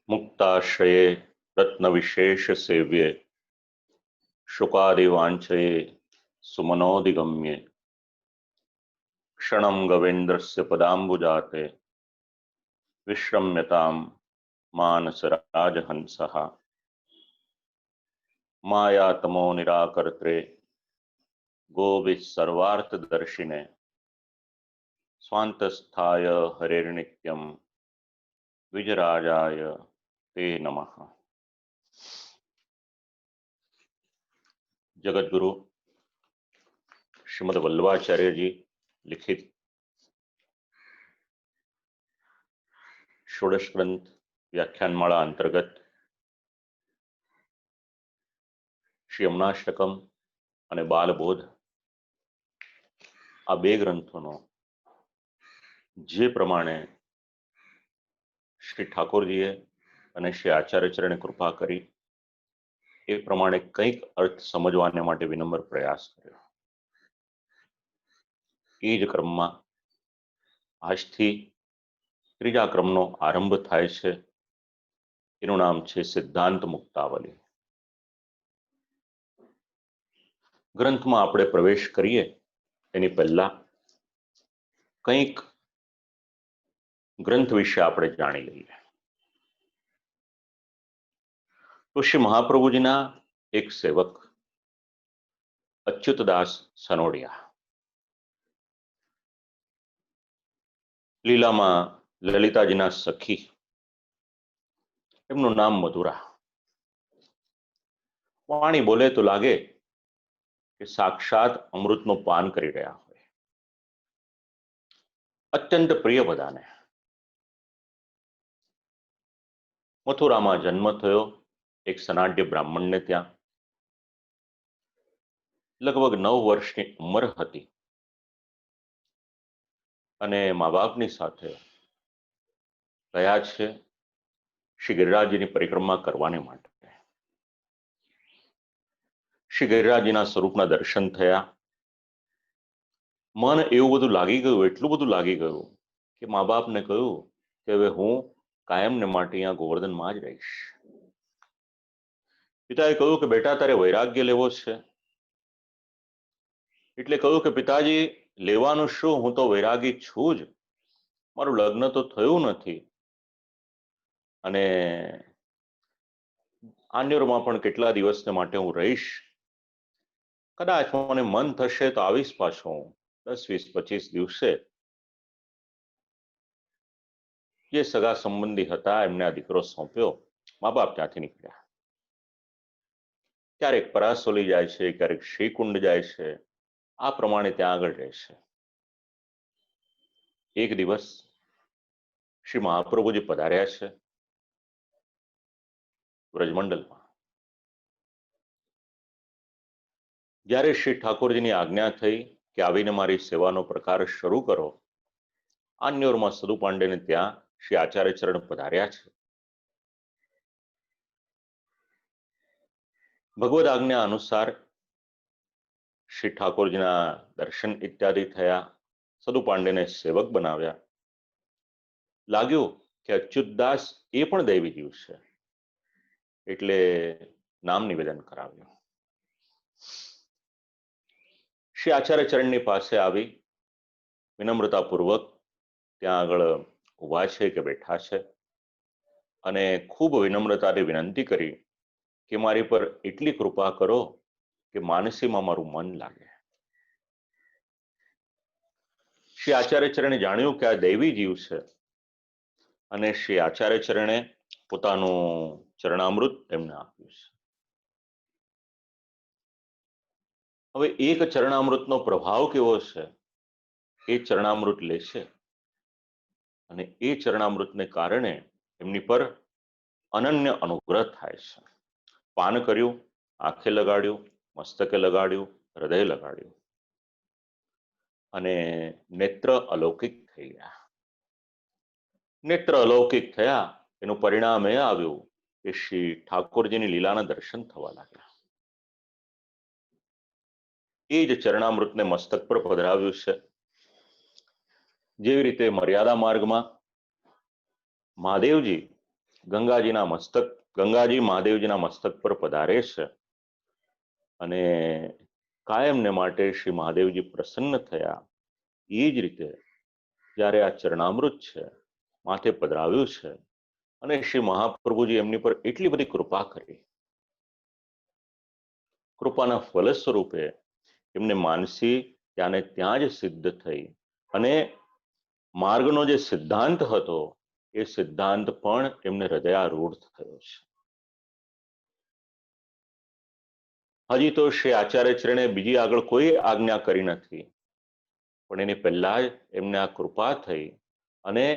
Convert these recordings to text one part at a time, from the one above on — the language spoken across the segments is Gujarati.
मुक्ताश्रये रत्नविशेष सेव्ये शुकादिवाञ्छये सुमनोदिगम्ये क्षणं गवेन्द्रस्य पदाम्बुजाते विश्रम्यतां मानसराजहंसः मायातमो निराकर्त्रे गोभिः सर्वार्थदर्शिने स्वान्तस्थाय हरेर्नित्यं विजराजाय ते नमः। जगतगुरु श्रीमद वल्लभाचार्य जी लिखित षोडश ग्रंथ व्याख्यानमाला अंतर्गत श्री यमुनाष्टकम અને બાલબોધ આ બે ગ્રંથોનો જે પ્રમાણે શ્રી ઠાકોરજીએ અને શ્રી આચાર્યચરણે કૃપા કરી એ પ્રમાણે કંઈક અર્થ સમજવાને માટે વિનમ્ર પ્રયાસ કર્યો. એ જ ક્રમમાં આજથી ત્રીજા ક્રમનો આરંભ થાય છે. એનું નામ છે સિદ્ધાંત મુક્તાવલી. ગ્રંથમાં આપણે પ્રવેશ કરીએ એની પહેલા કંઈક ગ્રંથ વિશે આપણે જાણી લઈએ. તો શ્રી મહાપ્રભુજીના એક સેવક અચ્યુતદાસ સનોડિયા લીલામાં લલિતાજીના સખી, એમનું નામ મધુરા. વાણી બોલે તો લાગે કે સાક્ષાત અમૃતનું પાન કરી રહ્યા હોય. અત્યંત પ્રિય બધાને. મથુરામાં જન્મ થયો એક સનાઢ્ય બ્રાહ્મણને. ત્યાં લગભગ 9 વર્ષની ઉંમર હતી અને મા બાપની સાથે ગયા છે શ્રી ગિરિરાજજીની પરિક્રમા કરવાને માટે. શ્રી ગિરિરાજજીના સ્વરૂપના દર્શન થયા. મન એવું બધું લાગી ગયું, એટલું બધું લાગી ગયું કે મા બાપને કહ્યું કે હવે હું કાયમને માટે અહીંયા ગોવર્ધનમાં જ રહીશ. પિતાએ કહ્યું કે બેટા તારે વૈરાગ્ય લેવો છે. એટલે કહ્યું કે પિતાજી લેવાનું શું, હું તો વૈરાગી છું જ. મારું લગ્ન તો થયું નથી અને આન્યરમાં પણ કેટલા દિવસને માટે હું રહીશ. કદાચ મને મન થશે તો આવીશ પાછો. 10, 20, 25 દિવસે જે સગા સંબંધી હતા એમને આ દીકરો સોંપ્યો. મા બાપ ત્યાંથી નીકળ્યા. ક્યારેક પરાસોલી જાય છે, ક્યારેક શ્રીકુંડ જાય છે. આ પ્રમાણે ત્યાં આગળ રહેશે. એક દિવસ શ્રી મહાપ્રભુજી પધાર્યા છે વ્રજમંડલમાં. જ્યારે શ્રી ઠાકોરજીની આજ્ઞા થઈ કે આવીને મારી સેવાનો પ્રકાર શરૂ કરો, આન્યોરમાં સદુ પાંડેને ત્યાં શ્રી આચાર્યચરણ પધાર્યા છે. ભગવદ આજ્ઞા અનુસાર શ્રી ઠાકોરજીના દર્શન ઇત્યાદિ થયા. સદુ પાંડેને સેવક બનાવ્યા. લાગ્યું કે અચ્યુતદાસ એ પણ દૈવી જીવ છે એટલે નામ નિવેદન કરાવ્યું. શ્રી આચાર્યચરણની પાસે આવી વિનમ્રતાપૂર્વક ત્યાં આગળ ઉભા છે કે બેઠા છે અને ખૂબ વિનમ્રતાથી વિનંતી કરી કે મારી પર એટલી કૃપા કરો કે માનસીમાં મારું મન લાગે. શ્રી આચાર્યચરણે જાણ્યું કે આ દૈવી જીવ છે અને શ્રી આચાર્યચરણે પોતાનું ચરણામૃત એમને આપ્યું છે. હવે એક ચરણામૃતનો પ્રભાવ કેવો છે એ ચરણામૃત લે છે અને એ ચરણામૃતને કારણે એમની પર અનન્ય અનુગ્રહ થાય છે. પાન કર્યું, આંખે લગાડ્યું, મસ્તકે લગાડ્યું, હૃદય લગાડ્યું અને નેત્ર અલૌકિક થઈ ગયા. નેત્ર અલૌકિક થયા એનું પરિણામ એ આવ્યું કે શ્રી ઠાકોરજીની લીલાના દર્શન થવા લાગ્યા. એ જ ચરણામૃતને મસ્તક પર પધરાવ્યું છે. જેવી રીતે મર્યાદા માર્ગમાં મહાદેવજી ગંગાજી મહાદેવજીના મસ્તક પર પધારે છે અને કાયમને માટે શ્રી મહાદેવજી પ્રસન્ન થયા. એ જ રીતે જ્યારે આ ચરણામૃત છે માથે પધરાવ્યું છે અને શ્રી મહાપ્રભુજી એમની પર એટલી બધી કૃપા કરી, કૃપાના ફલ સ્વરૂપે એમને માનસી ત્યાંને ત્યાં જ સિદ્ધ થઈ અને માર્ગનો જે સિદ્ધાંત હતો એ સિદ્ધાંત પણ એમને હૃદયારૂઢ થયો છે. હજી તો શ્રી આચાર્ય ચરણે બીજી આગળ કોઈ આજ્ઞા કરી નથી, પણ એની પહેલા જ એમને આ કૃપા થઈ અને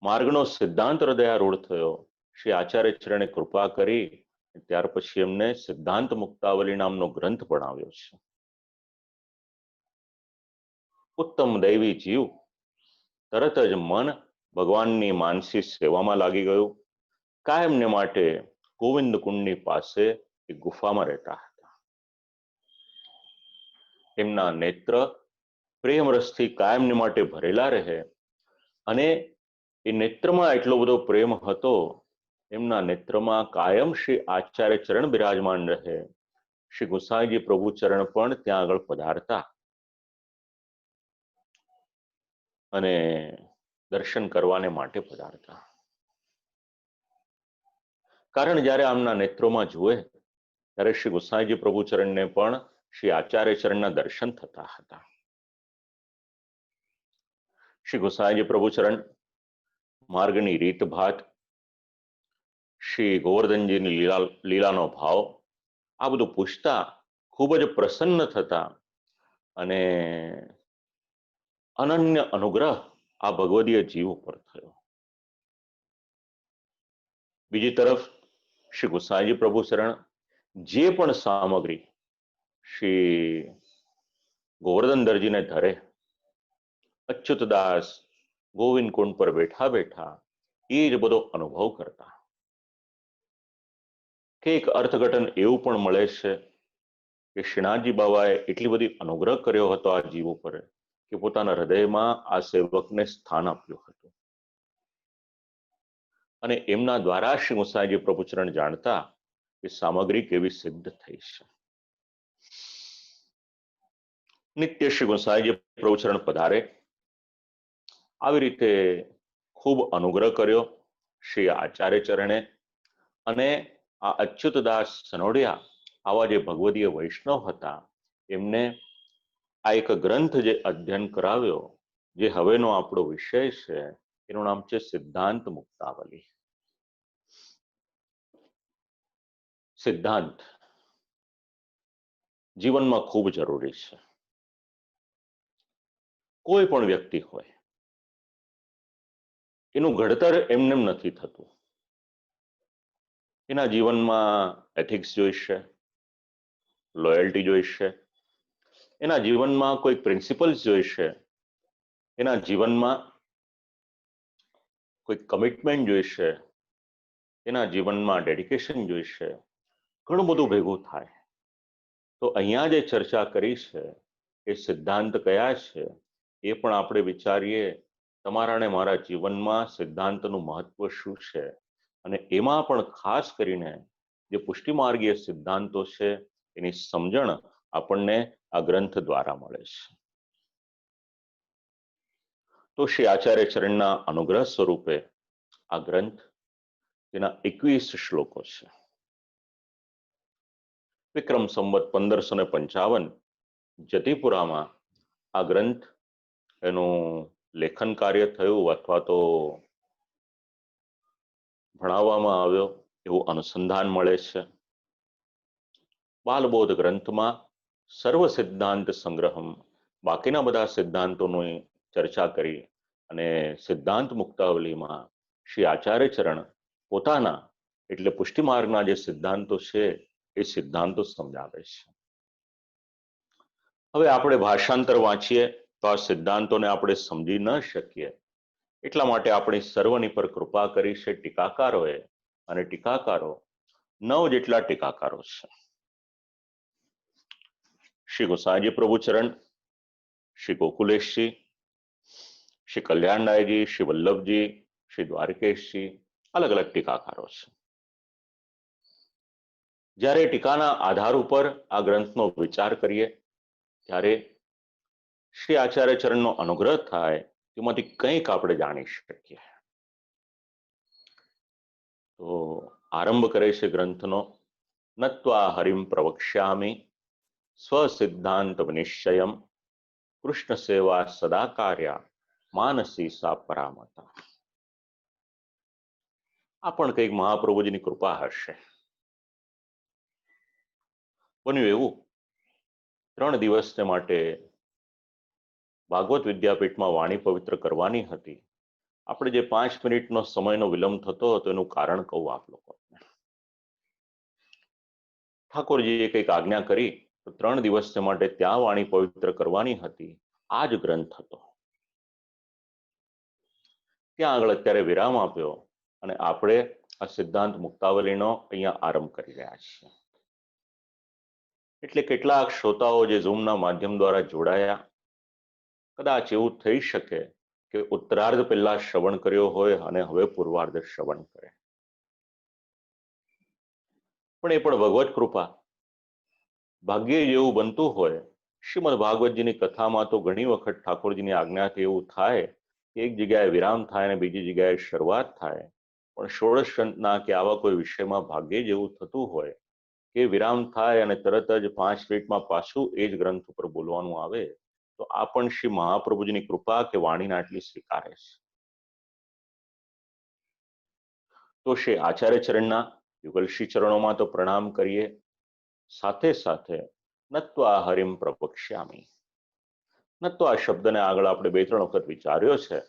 માર્ગનો સિદ્ધાંત હૃદયારૂઢ થયો. શ્રી આચાર્ય ચરણે કૃપા કરી, ત્યાર પછી એમને સિદ્ધાંત મુક્તાવલી નામનો ગ્રંથ ભણાવ્યો છે. ઉત્તમ દૈવી જીવ તરત જ મન ભગવાનની માનસી સેવામાં લાગી ગયું. કાયમને માટે ગોવિંદ કુંડની પાસે એક ગુફામાં રહેતા હતા. એમના નેત્ર પ્રેમ રસથી કાયમને માટે ભરેલા રહે અને એ નેત્રમાં એટલો બધો પ્રેમ હતો, એમના નેત્રમાં કાયમ શ્રી આચાર્ય ચરણ બિરાજમાન રહે. શ્રી ગુસાઈજી પ્રભુ ચરણ પણ ત્યાં આગળ પધારતા અને દર્શન કરવાને માટે પધારતા. કારણ જ્યારે આમના નેત્રોમાં જુએ ત્યારે શ્રી ગુસાઈજી પ્રભુ ચરણને પણ શ્રી આચાર્ય ચરણના દર્શન થતા હતા. શ્રી ગુસાઈજી પ્રભુ ચરણ માર્ગની રીત ભાત, શ્રી ગોવર્ધનજીની લીલાનો ભાવ આ બધું પૂછતા ખૂબ જ પ્રસન્ન થતા અને અનન્ય અનુગ્રહ આ ભગવદીય જીવ ઉપર થયો. બીજી તરફ શ્રી ગુસાઈજી પ્રભુ શરણ જે પણ સામગ્રી શ્રી ગોવર્ધનધરજીને ધરે, અચ્યુતદાસ ગોવિંદ કુંડ પર બેઠા બેઠા એ જ બધો અનુભવ કરતા. કે એક અર્થઘટન એવું પણ મળે છે કે શ્રીનાથજી બાબાએ એટલી બધી અનુગ્રહ કર્યો હતો આ જીવ ઉપર કે પોતાના હૃદયમાં આ સેવકને સ્થાન આપ્યું હતું અને એમના દ્વારા શ્રી ગુસાઈજી પ્રભુચરણ જાણતા કે સામગ્રી કેવી સિદ્ધ થઈ છે. નિત્ય શ્રી ગુસાઈજી પ્રભુચરણ પધારે. આવી રીતે ખૂબ અનુગ્રહ કર્યો શ્રી આચાર્ય ચરણે અને આ અચ્યુતદાસ સનોડિયા આવા જે ભગવદીય વૈષ્ણવ હતા એમને આ એક ગ્રંથ જે અધ્યયન કરાવ્યો, જે હવેનો આપણો વિષય છે, એનું નામ છે સિદ્ધાંત મુક્તાવલી. સિદ્ધાંત જીવનમાં ખૂબ જરૂરી છે. કોઈ પણ વ્યક્તિ હોય એનું ઘડતર એમનેમ નથી થતું. એના જીવનમાં એથિક્સ જોઈશે, લોયલ્ટી જોઈશે, એના જીવનમાં કોઈ પ્રિન્સિપલ્સ જોઈશે, એના જીવનમાં કોઈ કમિટમેન્ટ જોઈશે, એના જીવનમાં ડેડિકેશન જોઈશે. ઘણું બધું ભેગું થાય. તો અહીંયા જે ચર્ચા કરી છે એ સિદ્ધાંત કયા છે એ પણ આપણે વિચારીએ. તમારા અને મારા જીવનમાં સિદ્ધાંતનું મહત્વ શું છે અને એમાં પણ ખાસ કરીને જે પુષ્ટિમાર્ગીય સિદ્ધાંતો છે એની સમજણ આપણને આ ગ્રંથ દ્વારા મળે છે. તો શ્રી આચાર્ય ચરણના અનુગ્રહ સ્વરૂપે આ ગ્રંથ તેના 21 શ્લોકો છે. વિક્રમ સંવત 1555 જતીપુરામાં આ ગ્રંથ એનું લેખન કાર્ય થયું અથવા તો ભણાવવામાં આવ્યો એવું અનુસંધાન મળે છે. બાલબોધ ગ્રંથમાં સર્વ સિદ્ધાંત સંગ્રહમ, બાકીના બધા સિદ્ધાંતોની ચર્ચા કરી અને સિદ્ધાંત મુક્તાવલીમાં શ્રી આચાર્ય ચરણ પોતાના એટલે પુષ્ટિમાર્ગના જે સિદ્ધાંતો છે એ સિદ્ધાંતો સમજાવે છે. હવે આપણે ભાષાંતર વાંચીએ તો આ સિદ્ધાંતોને આપણે સમજી ન શકીએ, એટલા માટે આપણી સર્વની પર કૃપા કરી છે ટીકાકારોએ, અને ટીકાકારો 9 જેટલા ટીકાકારો છે. શ્રી ગુસાઈજી પ્રભુચરણ, શ્રી ગોકુલેશજી, શ્રી કલ્યાણરાયજી, શ્રી વલ્લભજી, શ્રી દ્વારકેશજી અલગ અલગ ટીકાકારો છે. જ્યારે ટીકાના આધાર ઉપર આ ગ્રંથનો વિચાર કરીએ ત્યારે શ્રી આચાર્ય ચરણનો અનુગ્રહ થાય તેમાંથી કંઈક આપણે જાણી શકીએ. તો આરંભ કરે છે ગ્રંથનો, નત્વા હરિમ પ્રવક્ષ્યામિ સ્વસિદ્ધાંત નિશ્ચયમ કૃષ્ણ સેવા સદા કાર્યા માનસી સા પરામતા. આ પણ કંઈક મહાપ્રભુજીની કૃપા હશે. બન્યું એવું, 3 દિવસને માટે ભાગવત વિદ્યાપીઠમાં વાણી પવિત્ર કરવાની હતી. આપણે જે 5 મિનિટનો સમયનો વિલંબ થતો હતો એનું કારણ કહું આપ લોકોને. ઠાકોરજીએ કંઈક આજ્ઞા કરી તો 3 દિવસને માટે ત્યાં વાણી પવિત્ર કરવાની હતી. આ જ ગ્રંથ હતો. ત્યાં આગળ અત્યારે વિરામ આપ્યો અને આપણે આ સિદ્ધાંત મુક્તાવલીનો અહીંયા આરંભ કરી રહ્યા છીએ. એટલે કેટલાક શ્રોતાઓ જે ઝૂમના માધ્યમ દ્વારા જોડાયા, કદાચ એવું થઈ શકે કે ઉત્તરાર્ધ પહેલા શ્રવણ કર્યો હોય અને હવે પૂર્વાર્ધ શ્રવણ કરે. પણ એ પણ ભગવત કૃપા. ભાગ્યે જેવું બનતું હોય, શ્રીમદ ભાગવતજીની કથામાં તો ઘણી વખત ઠાકોરજીની આજ્ઞાથી એવું થાય કે એક જગ્યાએ વિરામ થાય અને બીજી જગ્યાએ શરૂઆત થાય. પણ ષોડશ ગ્રંથના કે આવા કોઈ વિષયમાં ભાગ્યે જેવું થતું હોય કે વિરામ થાય અને તરત જ 5 મિનિટમાં પાછું એ જ ગ્રંથ ઉપર બોલવાનું આવે, તો આ પણ શ્રી મહાપ્રભુજીની કૃપા કે વાણીને આટલી સ્વીકારે છે. તો શ્રી આચાર્ય ચરણના યુગલશ્રી ચરણોમાં તો પ્રણામ કરીએ, સાથે સાથે નત્વા હરિમ પ્રવક્ષ્યામિ. નત્વા શબ્દને આગળ આપણે 2-3 વખત વિચાર્યો છે.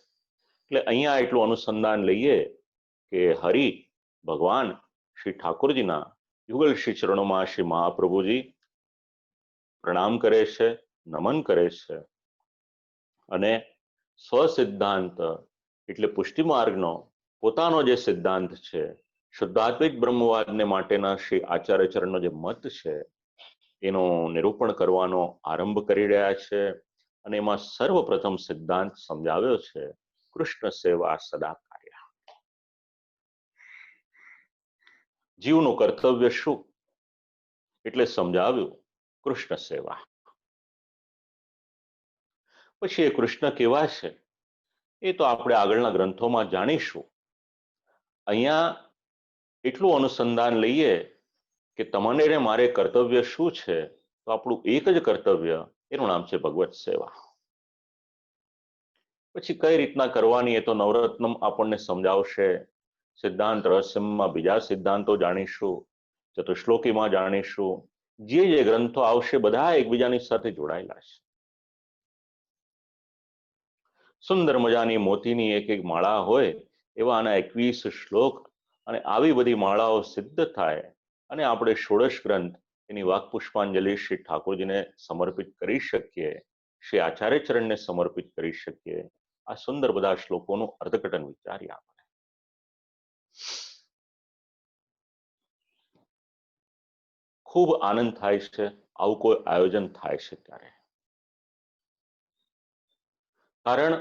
એટલે અહીંયા એટલું અનુસંધાન લઈએ કે હરિ ભગવાન શ્રી ઠાકોરજીના યુગલ શ્રી ચરણોમાં શ્રી મહાપ્રભુજી પ્રણામ કરે છે, નમન કરે છે અને સ્વસિદ્ધાંત એટલે પુષ્ટિ માર્ગનો પોતાનો જે સિદ્ધાંત છે, શુદ્ધાત્મિક બ્રહ્મવાદને માટેના શ્રી આચાર્ય ચરણનો જે મત છે એનું નિરૂપણ કરવાનો આરંભ કરી રહ્યા છે. અને એમાં સર્વપ્રથમ સિદ્ધાંત સમજાવ્યો છે, કૃષ્ણ સેવા સદા કાર્ય. જીવનું કર્તવ્ય શું એટલે સમજાવ્યું કૃષ્ણ સેવા. પછી એ કૃષ્ણ કેવા છે એ તો આપણે આગળના ગ્રંથોમાં જાણીશું. અહીંયા એટલું અનુસંધાન લઈએ કે તમને ને મારે કર્તવ્ય શું છે, તો આપણું એક જ કર્તવ્ય, એનું નામ છે ભગવત સેવા. પછી કઈ રીતના કરવાની એ તો નવરત્નમ આપણને સમજાવશે. સિદ્ધાંત રહસ્યમાં બીજા સિદ્ધાંતો જાણીશું, ચતુશ્લોકીમાં જાણીશું. જે ગ્રંથો આવશે બધા એકબીજાની સાથે જોડાયેલા છે. સુંદર મજાની મોતીની એક માળા હોય એવા આના 21 શ્લોક, અને આવી બધી માળાઓ સિદ્ધ થાય અને આપણે ષોડશ ગ્રંથ એની વાક પુષ્પાંજલિ શ્રી ઠાકોરજીને સમર્પિત કરી શકીએ, શ્રી આચાર્ય ચરણને સમર્પિત કરી શકીએ. આ સુંદર બધા શ્લોકોનું અર્થઘટન વિચારીએ આપણે. ખૂબ આનંદ થાય છે આવું કોઈ આયોજન થાય છે ત્યારે. કારણ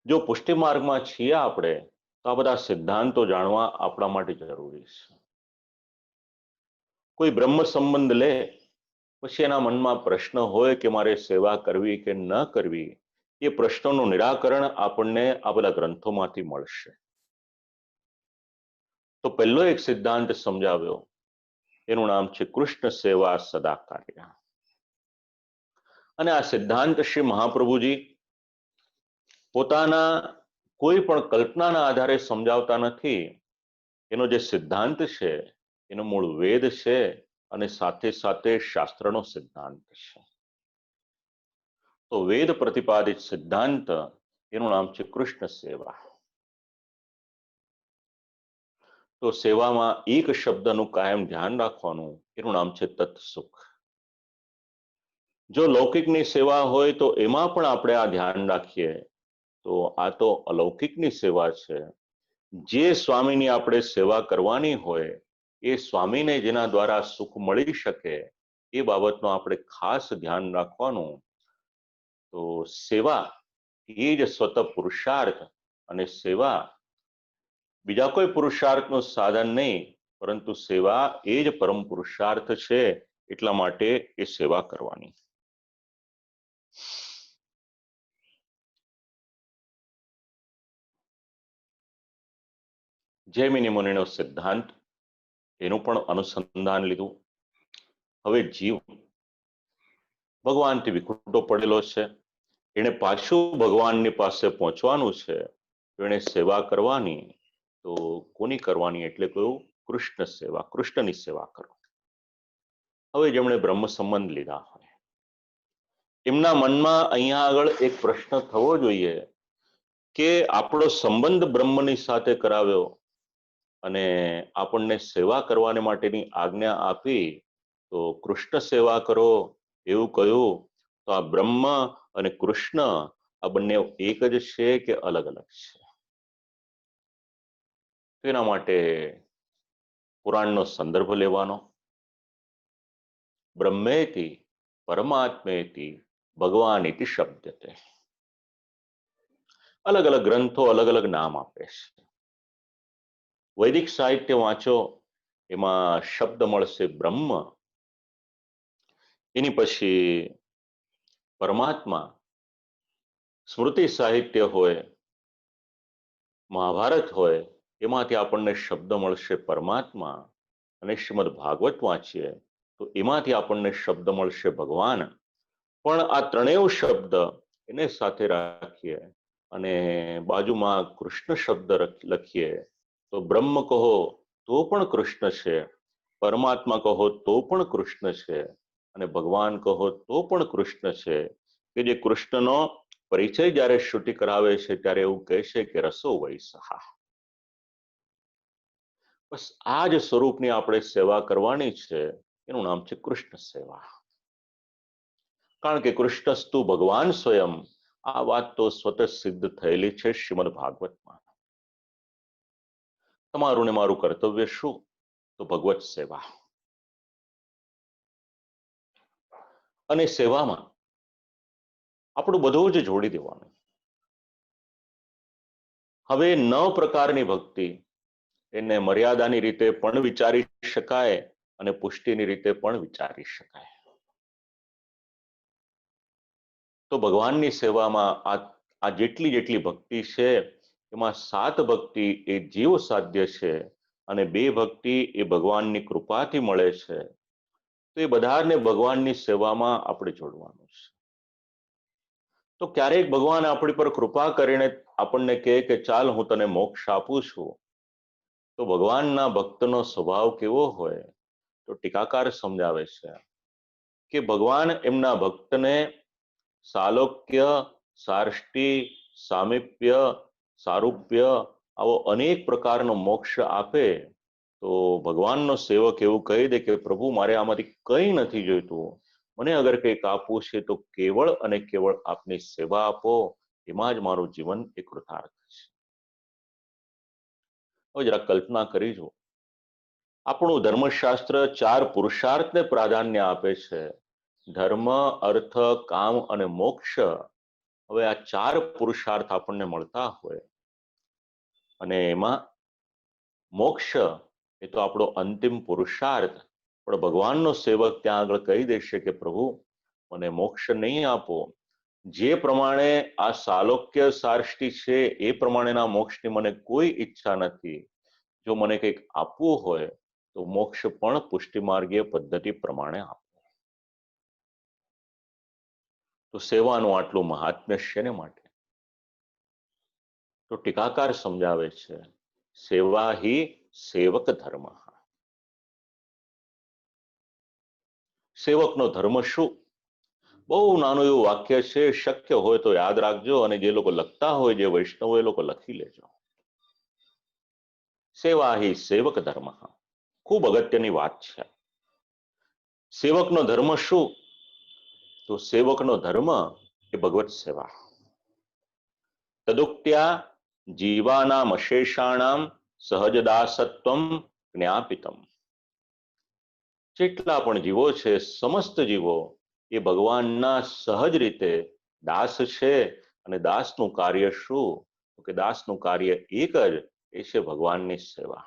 જો પુષ્ટિ માર્ગમાં છીએ આપણે તો આ બધા સિદ્ધાંતો જાણવા આપણા માટે જરૂરી છે. કોઈ બ્રહ્મ સંબંધ લે પછી એના મનમાં પ્રશ્ન હોય કે મારે સેવા કરવી કે ન કરવી, એ પ્રશ્નોનું નિરાકરણ આપણને આ બધા ગ્રંથોમાંથી મળશે. તો પહેલો એક સિદ્ધાંત સમજાવ્યો, એનું નામ છે કૃષ્ણ સેવા સદા કાર્ય. અને આ સિદ્ધાંત શ્રી મહાપ્રભુજી પોતાના કોઈ પણ કલ્પનાના આધારે સમજાવતા નથી. એનો જે સિદ્ધાંત છે એનો મૂળ વેદ છે અને સાથે સાથે શાસ્ત્રનો સિદ્ધાંત છે. તો વેદ પ્રતિપાદિત સિદ્ધાંત એનું નામ છે કૃષ્ણ સેવા. તો સેવામાં એક શબ્દનું કાયમ ધ્યાન રાખવાનું, એનું નામ છે તત્સુખ. જો લૌકિકની સેવા હોય તો એમાં પણ આપણે આ ધ્યાન રાખીએ તો આ તો અલૌકિકની સેવા છે. જે સ્વામીની આપણે સેવા કરવાની હોય એ સ્વામીને જેના દ્વારા સુખ મળી શકે એ બાબતનો આપણે ખાસ ધ્યાન રાખવાનું. તો સેવા એ જ સ્વતઃ પુરુષાર્થ, અને સેવા બીજા કોઈ પુરુષાર્થનું સાધન નહીં, પરંતુ સેવા એ જ પરમ પુરુષાર્થ છે. એટલા માટે એ સેવા કરવાની. જૈમિની મુનિનો સિદ્ધાંત, એનું પણ અનુસંધાન લીધું. હવે જીવ ભગવાનથી વિખૂટો પડેલો છે, એને પાછું ભગવાનની પાસે પહોંચવાનું છે, તો એને સેવા કરવાની. તો કોની કરવાની? એટલે કહ્યું કૃષ્ણ સેવા, કૃષ્ણની સેવા કરો. હવે જેમણે બ્રહ્મ સંબંધ લીધા હોય એમના મનમાં અહીંયા આગળ એક પ્રશ્ન થવો જોઈએ કે આપણો સંબંધ બ્રહ્મની સાથે કરાવ્યો અને આપણને સેવા કરવાને માટેની આજ્ઞા આપી, તો કૃષ્ણ સેવા કરો એવું કહ્યું, તો આ બ્રહ્મ અને કૃષ્ણ આ બંને એક જ છે કે અલગ અલગ છે? તેના માટે પુરાણનો સંદર્ભ લેવાનો. બ્રહ્મેતિ પરમાત્મેતિ ભગવાન ઇતિ શબ્દતે. અલગ અલગ ગ્રંથો અલગ અલગ નામ આપે છે. વૈદિક સાહિત્ય વાંચો, એમાં શબ્દ મળશે બ્રહ્મ, એની પછી પરમાત્મા. સ્મૃતિ સાહિત્ય હોય, મહાભારત હોય, એમાંથી આપણને શબ્દ મળશે પરમાત્મા. અને શ્રીમદ ભાગવત વાંચીએ તો એમાંથી આપણને શબ્દ મળશે ભગવાન. પણ આ ત્રણેય શબ્દ એને સાથે રાખીએ અને બાજુમાં કૃષ્ણ શબ્દ લખીએ તો બ્રહ્મ કહો તો પણ કૃષ્ણ છે, પરમાત્મા કહો તો પણ કૃષ્ણ છે, અને ભગવાન કહો તો પણ કૃષ્ણ છે. કે જે કૃષ્ણનો પરિચય જ્યારે શ્રુતિ કરાવે છે ત્યારે એવું કહે છે કે રસો વૈસહા. બસ આ જ સ્વરૂપની આપણે સેવા કરવાની છે, એનું નામ છે કૃષ્ણ સેવા. કારણ કે કૃષ્ણસ્તુ ભગવાન સ્વયં, આ વાત તો સ્વતઃ સિદ્ધ થયેલી છે શ્રીમદ ભાગવતમાં. તમારું ને મારું કર્તવ્ય શું? તો ભગવત સેવા. અને સેવામાં આપણું બધું જ જોડી દેવાનું. હવે 9 પ્રકારની ભક્તિ, એને મર્યાદાની રીતે પણ વિચારી શકાય અને પુષ્ટિની રીતે પણ વિચારી શકાય. તો ભગવાનની સેવામાં આ જેટલી જેટલી ભક્તિ છે એમાં 7 ભક્તિ એ જીવ સાધ્ય છે અને 2 ભક્તિ એ ભગવાનની કૃપાથી મળે છે. તો એ બધાને ભગવાનની સેવામાં આપણે જોડવાનું છે. તો ક્યારેક ભગવાન આપણી પર કૃપા કરીને આપણને કહે કે ચાલ હું તને મોક્ષ આપું છું, તો ભગવાનના ભક્તનો સ્વભાવ કેવો હોય? તો ટીકાકાર સમજાવે છે કે ભગવાન એમના ભક્તને સાલોક્ય, સાર્ષ્ટિ, સામીપ્ય, સારૂપ્ય આવો અનેક પ્રકારનો મોક્ષ આપે. તો ભગવાનનો સેવક એવું કહી દે કે પ્રભુ મારે આમાંથી કંઈ નથી જોઈતું, મને અગર કંઈક આપવું છે તો કેવળ અને કેવળ આપની સેવા આપો, એમાં જ મારું જીવન એ કૃતાર્થ છે. હવે જરા કલ્પના કરી જુઓ, આપણું ધર્મશાસ્ત્ર 4 પુરુષાર્થને પ્રાધાન્ય આપે છે: ધર્મ, અર્થ, કામ અને મોક્ષ. હવે આ 4 પુરુષાર્થ આપણને મળતા હોય અને એમાં મોક્ષ એ તો આપણો અંતિમ પુરુષાર્થ. પણ ભગવાનનો સેવક ત્યાં આગળ કહી દેશે કે પ્રભુ મને મોક્ષ નહીં આપો, જે પ્રમાણે આ સાલોક્ય સાર્ષ્ટિ છે એ પ્રમાણેના મોક્ષની મને કોઈ ઈચ્છા નથી. જો મને કંઈક આપવું હોય તો મોક્ષ પણ પુષ્ટિમાર્ગીય પદ્ધતિ પ્રમાણે આપો. તો સેવાનું આટલું મહાત્મ્ય શેને માટે? તો ટીકાકાર સમજાવે છે, સેવા હિ સેવક ધર્મ. સેવકનો ધર્મ શું? બહુ નાનું એવું વાક્ય છે, શક્ય હોય તો યાદ રાખજો, અને જે લોકો લખતા હોય, જે વૈષ્ણવો, એ લોકો લખી લેજો. સેવા હિ સેવક ધર્મ. ખૂબ અગત્યની વાત છે. સેવકનો ધર્મ શું? તો સેવકનો ધર્મ એ ભગવત સેવા. તદુક્ત્યા જીવાનામ અશેષાણામ સહજદાસત્વમ જ્ઞાપિતમ. જેટલા પણ જીવો છે, સમસ્ત જીવો એ ભગવાનના સહજ રીતે દાસ છે. અને દાસનું કાર્ય શું? તો કે દાસનું કાર્ય એક જ એ છે ભગવાનની સેવા.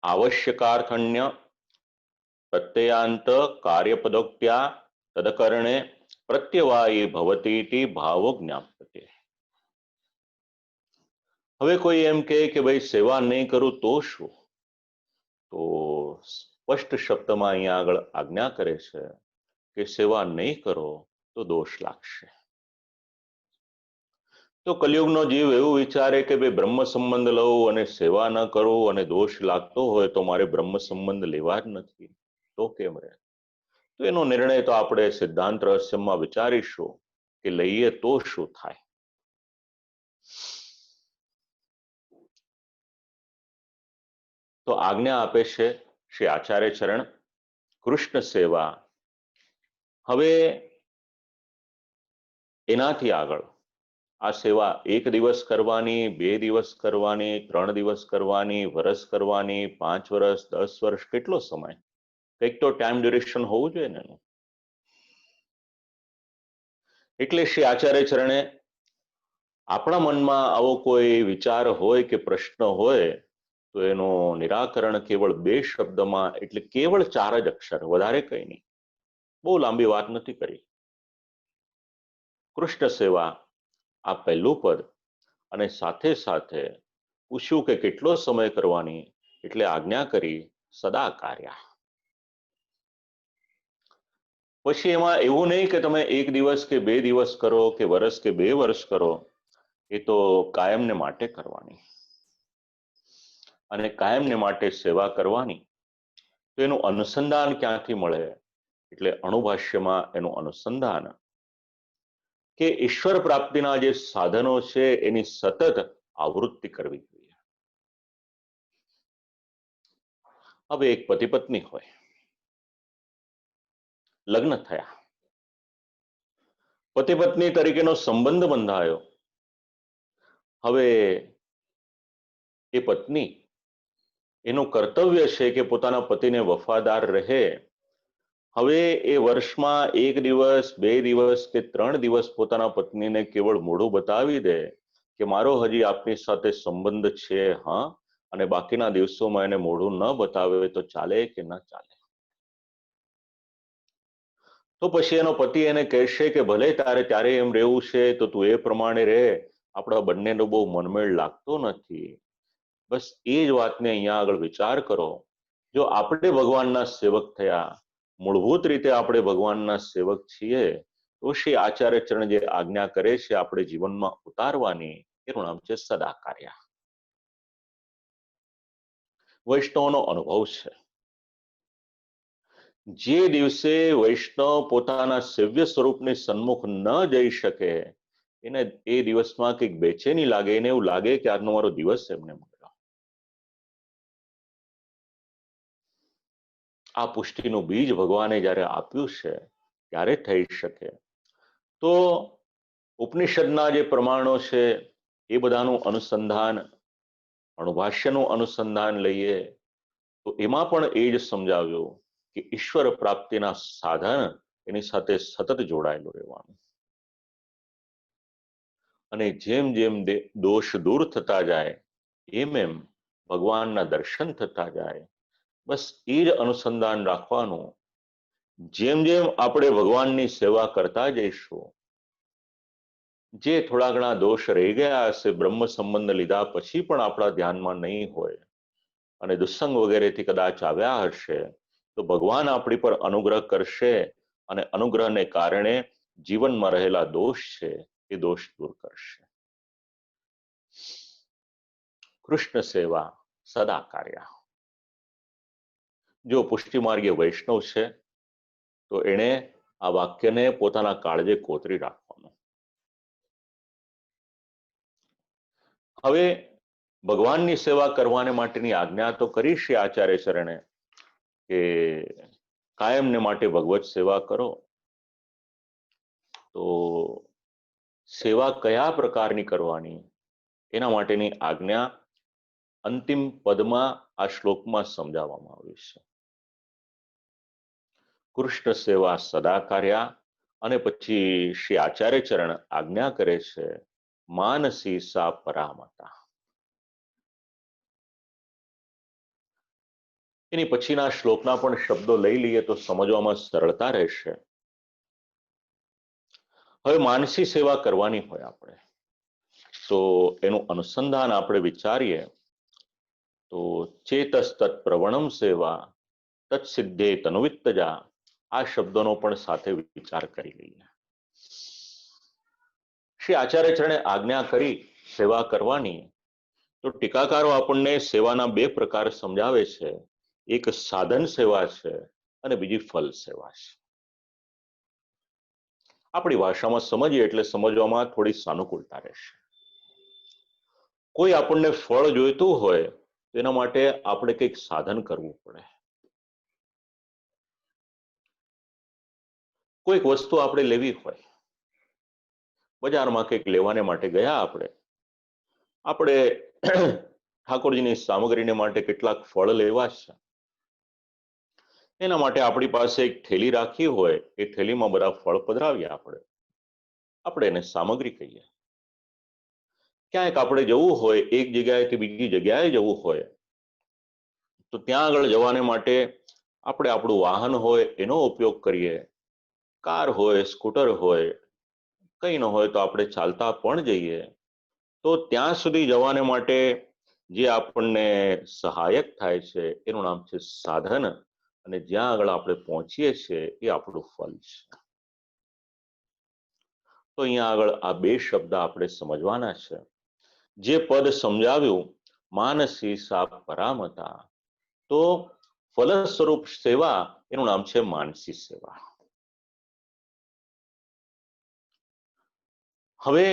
આવશ્યકાર્થણ્ય પ્રત્યયાંત કાર્યપદોક્ત્યા તદકરણે પ્રત્યવાયી ભવતીતિ ભાવો જ્ઞાપતે. હવે કોઈ એમ કહે કે ભાઈ સેવા નહીં કરું તો શું, તો સ્પષ્ટ શબ્દમાં અહીંયા આગળ આજ્ઞા કરે છે કે સેવા નહીં કરો તો દોષ લાગશે. તો કલયુગનો જીવ એવું વિચારે કે ભાઈ બ્રહ્મ સંબંધ લઉં અને સેવા ન કરું અને દોષ લાગતો હોય તો મારે બ્રહ્મ સંબંધ લેવા જ નથી, તો કેમ રહે? તો એનો નિર્ણય તો આપણે સિદ્ધાંત રહસ્યમાં વિચારીશું કે લઈએ તો શું થાય. તો આજ્ઞા આપે છે શ્રી આચાર્ય ચરણ, કૃષ્ણ સેવા. હવે એનાથી આગળ આ સેવા 1 દિવસ કરવાની, 2 દિવસ કરવાની, 3 દિવસ કરવાની, વર્ષ કરવાની, 5 વર્ષ, 10 વર્ષ, કેટલો સમય? કંઈક તો ટાઈમ ડ્યુરેશન હોવું જોઈએ ને એનું. એટલે શ્રી આચાર્ય ચરણે આપણા મનમાં આવો કોઈ વિચાર હોય કે પ્રશ્ન હોય તો એનું નિરાકરણ કેવળ 2 શબ્દમાં, એટલે કેવળ 4 જ અક્ષર, વધારે કંઈ નહીં. બહુ લાંબી વાત નથી કરી. કૃષ્ણ સેવા આ પહેલું પદ, અને સાથે સાથે પૂછ્યું કે કેટલો સમય કરવાની, એટલે આજ્ઞા કરી સદા કાર્ય. પછી એમાં એવું નહીં કે તમે 1 દિવસ કે 2 દિવસ કરો કે વર્ષ કે 2 વર્ષ કરો, એ તો કાયમને માટે કરવાની. અને કાયમને માટે સેવા કરવાની તો એનું અનુસંધાન ક્યાંથી મળે? એટલે અણુભાષ્યમાં એનું અનુસંધાન કે ઈશ્વર પ્રાપ્તિના જે સાધનો છે એની સતત આવૃત્તિ કરવી જોઈએ. હવે એક પતિ પત્ની હોય, લગ્ન થયા, પતિ પત્ની તરીકેનો સંબંધ બંધાયો. હવે એ પત્ની, એનું કર્તવ્ય છે કે પોતાના પતિને વફાદાર રહે. હવે એ વર્ષમાં 1 દિવસ, 2 દિવસ કે 3 દિવસ પોતાના પત્નીને કેવળ મોઢું બતાવી દે કે મારો હજી આપની સાથે સંબંધ છે, હા, અને બાકીના દિવસોમાં એને મોઢું ન બતાવે તો ચાલે કે ન ચાલે? તો પછી એનો પતિ એને કહેશે કે ભલે તારે ત્યારે એમ રહેવું છે તો તું એ પ્રમાણે રહે, આપણા બંનેનો બહુ મનમેળ લાગતો નથી. બસ એ જ વાતને અહીંયા આગળ વિચાર કરો. જો આપણે ભગવાનના સેવક થયા, મૂળભૂત રીતે આપણે ભગવાનના સેવક છીએ, તો શ્રી આચાર્ય ચરણ જે આજ્ઞા કરે છે આપણે જીવનમાં ઉતારવાની, એનું નામ છે સદા કાર્ય. વૈષ્ણવનો અનુભવ છે, જે દિવસે વૈષ્ણવ પોતાના સેવ્ય સ્વરૂપની સન્મુખ ન જઈ શકે, એને એ દિવસમાં કંઈક બેચેની લાગે, એને એવું લાગે કે આજનો મારો દિવસ એમને મળ્યો. આ પુષ્ટિનું બીજ ભગવાને જ્યારે આપ્યું છે ત્યારે થઈ શકે. તો ઉપનિષદના જે પ્રમાણો છે એ બધાનું અનુસંધાન, અણુભાષ્યનું અનુસંધાન લઈએ તો એમાં પણ એ જ સમજાવ્યું કે ઈશ્વર પ્રાપ્તિના સાધન એની સાથે સતત જોડાયેલું રહેવાનું. અને જેમ જેમ દોષ દૂર થતા જાય એમ એમ ભગવાનના દર્શન થતા જાય. બસ એ જ અનુસંધાન રાખવાનું. જેમ જેમ આપણે ભગવાનની સેવા કરતા જઈશું, જે થોડા ઘણા દોષ રહી ગયા હશે, બ્રહ્મ સંબંધ લીધા પછી પણ આપણા ધ્યાનમાં નહીં હોય અને દુસ્સંગ વગેરેથી કદાચ આવ્યા હશે, તો ભગવાન આપણી પર અનુગ્રહ કરશે અને અનુગ્રહને કારણે જીવનમાં રહેલા દોષ છે એ દોષ દૂર કરશે. કૃષ્ણ સેવા સદા કાર્ય. જો પુષ્ટિમાર્ગીય વૈષ્ણવ છે તો એણે આ વાક્યને પોતાના કાળજે કોતરી રાખવાનું. હવે ભગવાનની સેવા કરવાને માટેની આજ્ઞા તો કરી છે આચાર્ય ચરણે કે કાયમને માટે ભગવત સેવા કરો. તો સેવા કયા પ્રકારની કરવાની એના માટેની આજ્ઞા અંતિમ પદમાં આ શ્લોકમાં સમજાવવામાં આવી છે. કૃષ્ણ સેવા સદા કાર્યા. અને પછી શ્રી આચાર્ય ચરણ આજ્ઞા કરે છે માનસી સા પરામતા. એની પછીના શ્લોકના પણ શબ્દો લઈ લઈએ તો સમજવામાં સરળતા રહેશે. હવે માનસી સેવા કરવાની હોય આપણે તો એનું અનુસંધાન આપણે વિચારીએ તો ચેતસ તત્પ્રવણમ સેવા તત્સિદ્ધે તનુવિત્તજા, આ શબ્દોનો પણ સાથે વિચાર કરી લઈએ. શ્રી આચાર્ય ચરણે આજ્ઞા કરી સેવા કરવાની તો ટીકાકારો આપણને સેવાના બે પ્રકાર સમજાવે છે. એક સાધન સેવા છે અને બીજી ફલ સેવા છે. આપણી ભાષામાં સમજીએ એટલે સમજવામાં થોડી સાનુકૂળતા રહેશે. કોઈ આપણને ફળ જોઈતું હોય તો એના માટે આપણે કંઈક સાધન કરવું પડે. કોઈક વસ્તુ આપણે લેવી હોય, બજારમાં કંઈક લેવાને માટે ગયા આપણે ઠાકોરજીની સામગ્રીને માટે કેટલાક ફળ લેવા છે. એના માટે આપણી પાસે એક થેલી રાખી હોય, એ થેલીમાં બધા ફળ પધરાવ્યા આપણે એને સામગ્રી કહીએ. ક્યાંક આપણે જવું હોય, એક જગ્યાએથી બીજી જગ્યાએ જવું હોય તો ત્યાં આગળ જવાને માટે આપણે આપણું વાહન હોય એનો ઉપયોગ કરીએ. કાર હોય, સ્કૂટર હોય, કંઈ ન હોય તો આપણે ચાલતા પણ જઈએ. તો ત્યાં સુધી જવાને માટે જે આપણને સહાયક થાય છે એનું નામ છે સાધન, અને જ્યાં આગળ આપણે પહોંચીએ છીએ એ આપણું ફલ છે. તો અહીંયા આગળ આ બે શબ્દ આપણે સમજવાના છે. જે પદ સમજાવ્યું માનસી સા પરામતા, તો ફલ સ્વરૂપ સેવા એનું નામ છે માનસી સેવા. હવે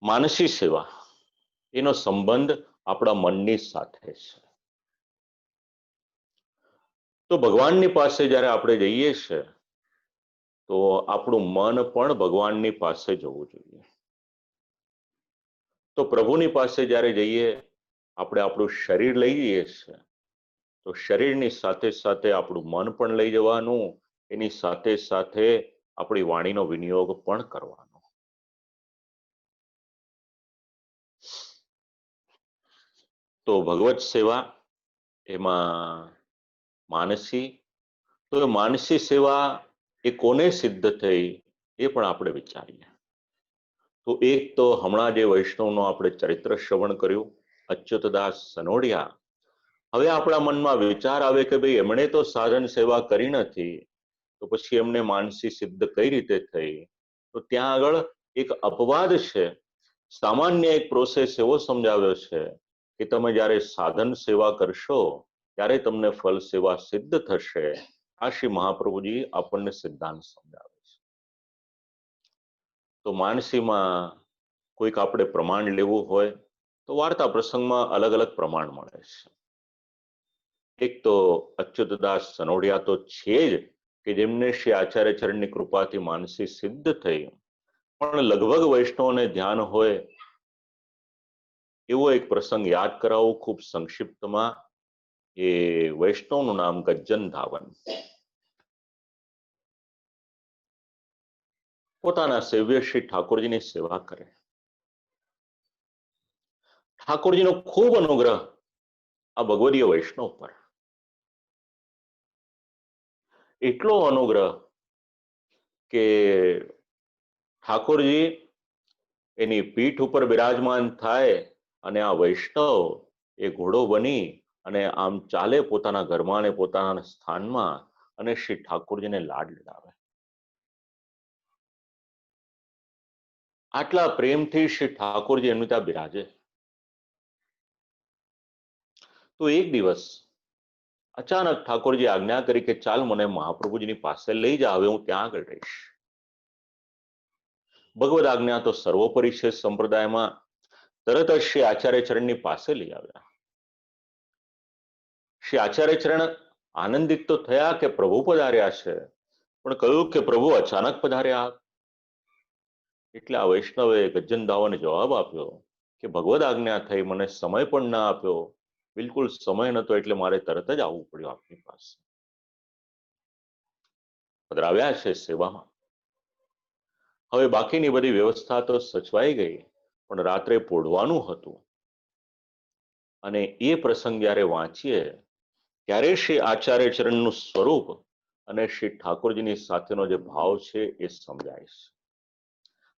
માનસી સેવા એનો સંબંધ આપણા મનની સાથે છે. તો ભગવાનની પાસે જ્યારે આપણે જઈએ છીએ તો આપણું મન પણ ભગવાનની પાસે જવું જોઈએ. તો પ્રભુની પાસે જ્યારે જઈએ આપણે આપણું શરીર લઈ જઈએ છીએ તો શરીરની સાથે સાથે આપણું મન પણ લઈ જવાનું, એની સાથે સાથે આપણી વાણીનો વિનિયોગ પણ કરવાનો. તો ભગવત સેવા એમાં માનસી, તો માનસી સેવા એ કોને સિદ્ધ થઈ એ પણ આપણે વિચારીએ. તો એક તો હમણાં જે વૈષ્ણવનો આપણે ચરિત્ર શ્રવણ કર્યું, અચ્યુતદાસ સનોડિયા. હવે આપણા મનમાં વિચાર આવે કે ભાઈ એમણે તો સાધન સેવા કરી નથી, તો પછી એમને માનસી સિદ્ધ કઈ રીતે થઈ? તો ત્યાં આગળ એક અપવાદ છે. સામાન્ય એક પ્રોસેસ એવો સમજાવ્યો છે કે તમે જ્યારે સાધન સેવા કરશો ત્યારે તમને ફલ સેવા સિદ્ધ થશે. આ શ્રી મહાપ્રભુજી આપણને સિદ્ધાંત સમજાવે છે. તો માનસીમાં કોઈક આપણે પ્રમાણ લેવું હોય તો વાર્તા પ્રસંગમાં અલગ અલગ પ્રમાણ મળે છે. એક તો અચ્યુતદાસ સનોડિયા તો છે જ કે જેમને શ્રી આચાર્ય ચરણની કૃપાથી માનસી સિદ્ધ થઈ, પણ લગભગ વૈષ્ણવને ધ્યાન હોય એવો એક પ્રસંગ યાદ કરાવું ખૂબ સંક્ષિપ્તમાં. એ વૈષ્ણવનું નામ ગજ્જન ધાવન. પોતાના સેવ્ય શ્રી ઠાકોરજીની સેવા કરે. ઠાકોરજીનો ખૂબ અનુગ્રહ આ ભગવદીય વૈષ્ણવ પર. એટલો અનુગ્રહ કે ઠાકોરજી એની પીઠ ઉપર બિરાજમાન થાય અને આ વૈષ્ણવ એ ઘોડો બની અને આમ ચાલે પોતાના ઘરમાં અને પોતાના સ્થાનમાં અને શ્રી ઠાકોરજીને લાડ લડાવે. આટલા પ્રેમથી શ્રી ઠાકોરજી એમની ત્યાં બિરાજે. તો એક દિવસ અચાનક ઠાકોરજી આજ્ઞા કરી કે ચાલ મને મહાપ્રભુજીની પાસે લઈ જા, હવે હું ત્યાં આગળ રહીશ. ભગવદ આજ્ઞા તો સર્વોપરી છે સંપ્રદાયમાં. તરત જ શ્રી આચાર્ય ચરણની પાસે લઈ આવ્યા. શ્રી આચાર્ય ચરણ આનંદિત તો થયા કે પ્રભુ પધાર્યા છે, પણ કહ્યું કે પ્રભુ અચાનક પધાર્યા. એટલે આ વૈષ્ણવે ગજ્જન ધાવને જવાબ આપ્યો કે ભગવદ આજ્ઞા થઈ, મને સમય પણ ના આપ્યો, બિલકુલ સમય નતો, એટલે મારે તરત જ આવવું પડ્યું આપની પાસે. પધરાવ્યા છે સેવામાં. હવે બાકીની બધી વ્યવસ્થા તો સચવાઈ ગઈ, પણ રાત્રે પોઢવાનું હતું. અને એ પ્રસંગ જ્યારે વાંચીએ ત્યારે શ્રી આચાર્ય ચરણનું સ્વરૂપ અને શ્રી ઠાકોરજીની સાથેનો જે ભાવ છે એ સમજાય છે.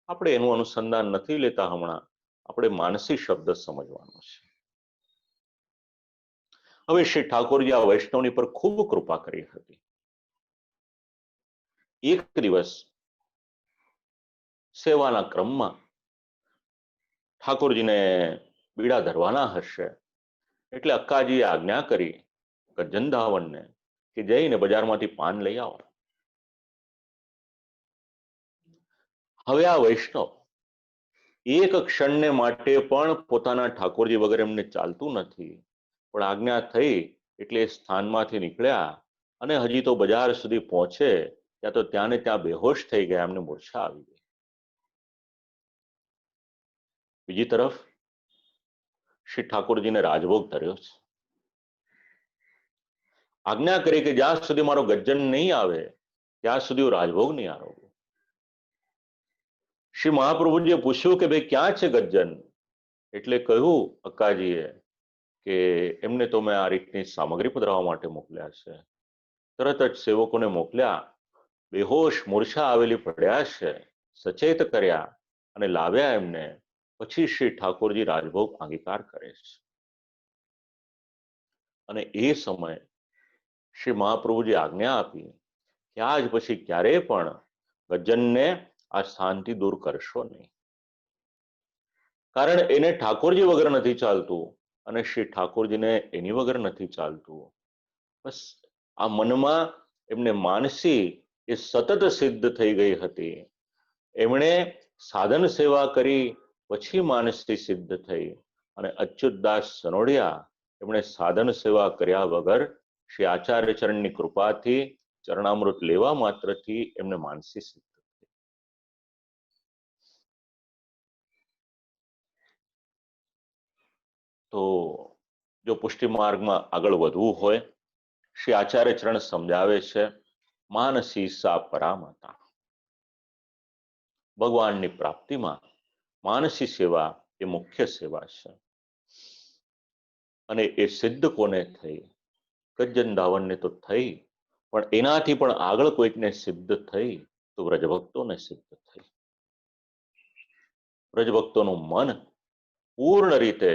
આપણે એનું અનુસંધાન નથી લેતા હમણાં, આપણે માનસી શબ્દ સમજવાનો છે. હવે શ્રી ઠાકોરજી આ વૈષ્ણવની પર ખૂબ કૃપા કરી હતી. એક દિવસ સેવાના ક્રમમાં ઠાકોરજીને બીડા ધરવાના હશે એટલે અક્કાજીએ આજ્ઞા કરી ગજ્જનધાવનને કે જઈને બજારમાંથી પાન લઈ આવો. હવે આ વૈષ્ણવ એક ક્ષણને માટે પણ પોતાના ઠાકોરજી વગર એમને ચાલતું નથી, પણ આજ્ઞા થઈ એટલે સ્થાનમાંથી નીકળ્યા અને હજી તો બજાર સુધી પહોંચે ત્યાં તો ત્યાં ને ત્યાં બેહોશ થઈ ગયા, એમને મૂર્છા આવી ગઈ. બીજી તરફ શ્રી ઠાકોરજીને રાજભોગ ધર્યો છે. આજ્ઞા કરી કે જ્યાં સુધી મારો ગજ્જન નહીં આવે ત્યાં સુધી હું રાજભોગ નહીં આરોગું. શ્રી મહાપ્રભુજીએ પૂછ્યું કે ભાઈ ક્યાં છે ગજ્જન? એટલે કહ્યું અક્કાજીએ કે એમને તો મેં આ રીતની સામગ્રી પધરાવવા માટે મોકલ્યા છે. તરત જ સેવકોને મોકલ્યા, બેહોશ મૂર્છા આવેલી પડ્યા છે, સચેત કર્યા અને લાવ્યા એમને. પછી શ્રી ઠાકોરજી રાજભોગ અંગીકાર કરે છે. અને એ સમયે શ્રી મહાપ્રભુજી આજ્ઞા આપી કે આજ પછી ક્યારેય પણ ગજ્જનને આ સ્થાનથી દૂર કરશો નહીં, કારણ એને ઠાકોરજી વગર નથી ચાલતું અને શ્રી ઠાકોરજીને એની વગર નથી ચાલતું. બસ આ મનમાં એમને માનસી એ સતત સિદ્ધ થઈ ગઈ હતી. એમણે સાધન સેવા કરી પછી માનસી સિદ્ધ થઈ અને અચ્યુતદાસ સનોડિયા એમણે સાધન સેવા કર્યા વગર શ્રી આચાર્ય ચરણની કૃપાથી ચરણામૃત લેવા માત્રથી એમને માનસી સિદ્ધ થઈ. તો જો પુષ્ટિ માર્ગમાં આગળ વધવું હોય, શ્રી આચાર્ય ચરણ સમજાવે છે માનસી સા પરામતા. ભગવાનની પ્રાપ્તિમાં માનસી સેવા એ મુખ્ય સેવા છે. અને એ સિદ્ધ કોને થઈ? ગજ્જનધાવનને તો થઈ, પણ એનાથી પણ આગળ કોઈકને સિદ્ધ થઈ તો વ્રજભક્તોને સિદ્ધ થઈ. વ્રજભક્તોનું મન પૂર્ણ રીતે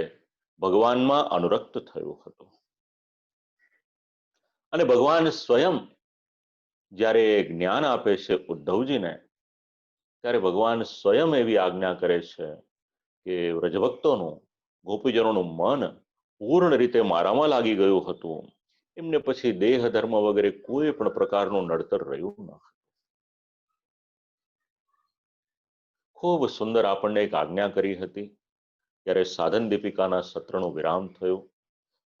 ભગવાનમાં અનુરક્ત થયું હતું. અને ભગવાન સ્વયં જ્યારે જ્ઞાન આપે છે ઉદ્ધવજીને, ત્યારે ભગવાન સ્વયં એવી આજ્ઞા કરે છે કે વ્રજભક્તોનું, ગોપીજનોનું મન પૂર્ણ રીતે મારામાં લાગી ગયું હતું. એમને પછી દેહ ધર્મ વગેરે કોઈ પણ પ્રકારનું નડતર રહ્યું ન. ખૂબ સુંદર આપણને એક આજ્ઞા કરી હતી ત્યારે સાધન દીપિકાના સત્રનું વિરામ થયું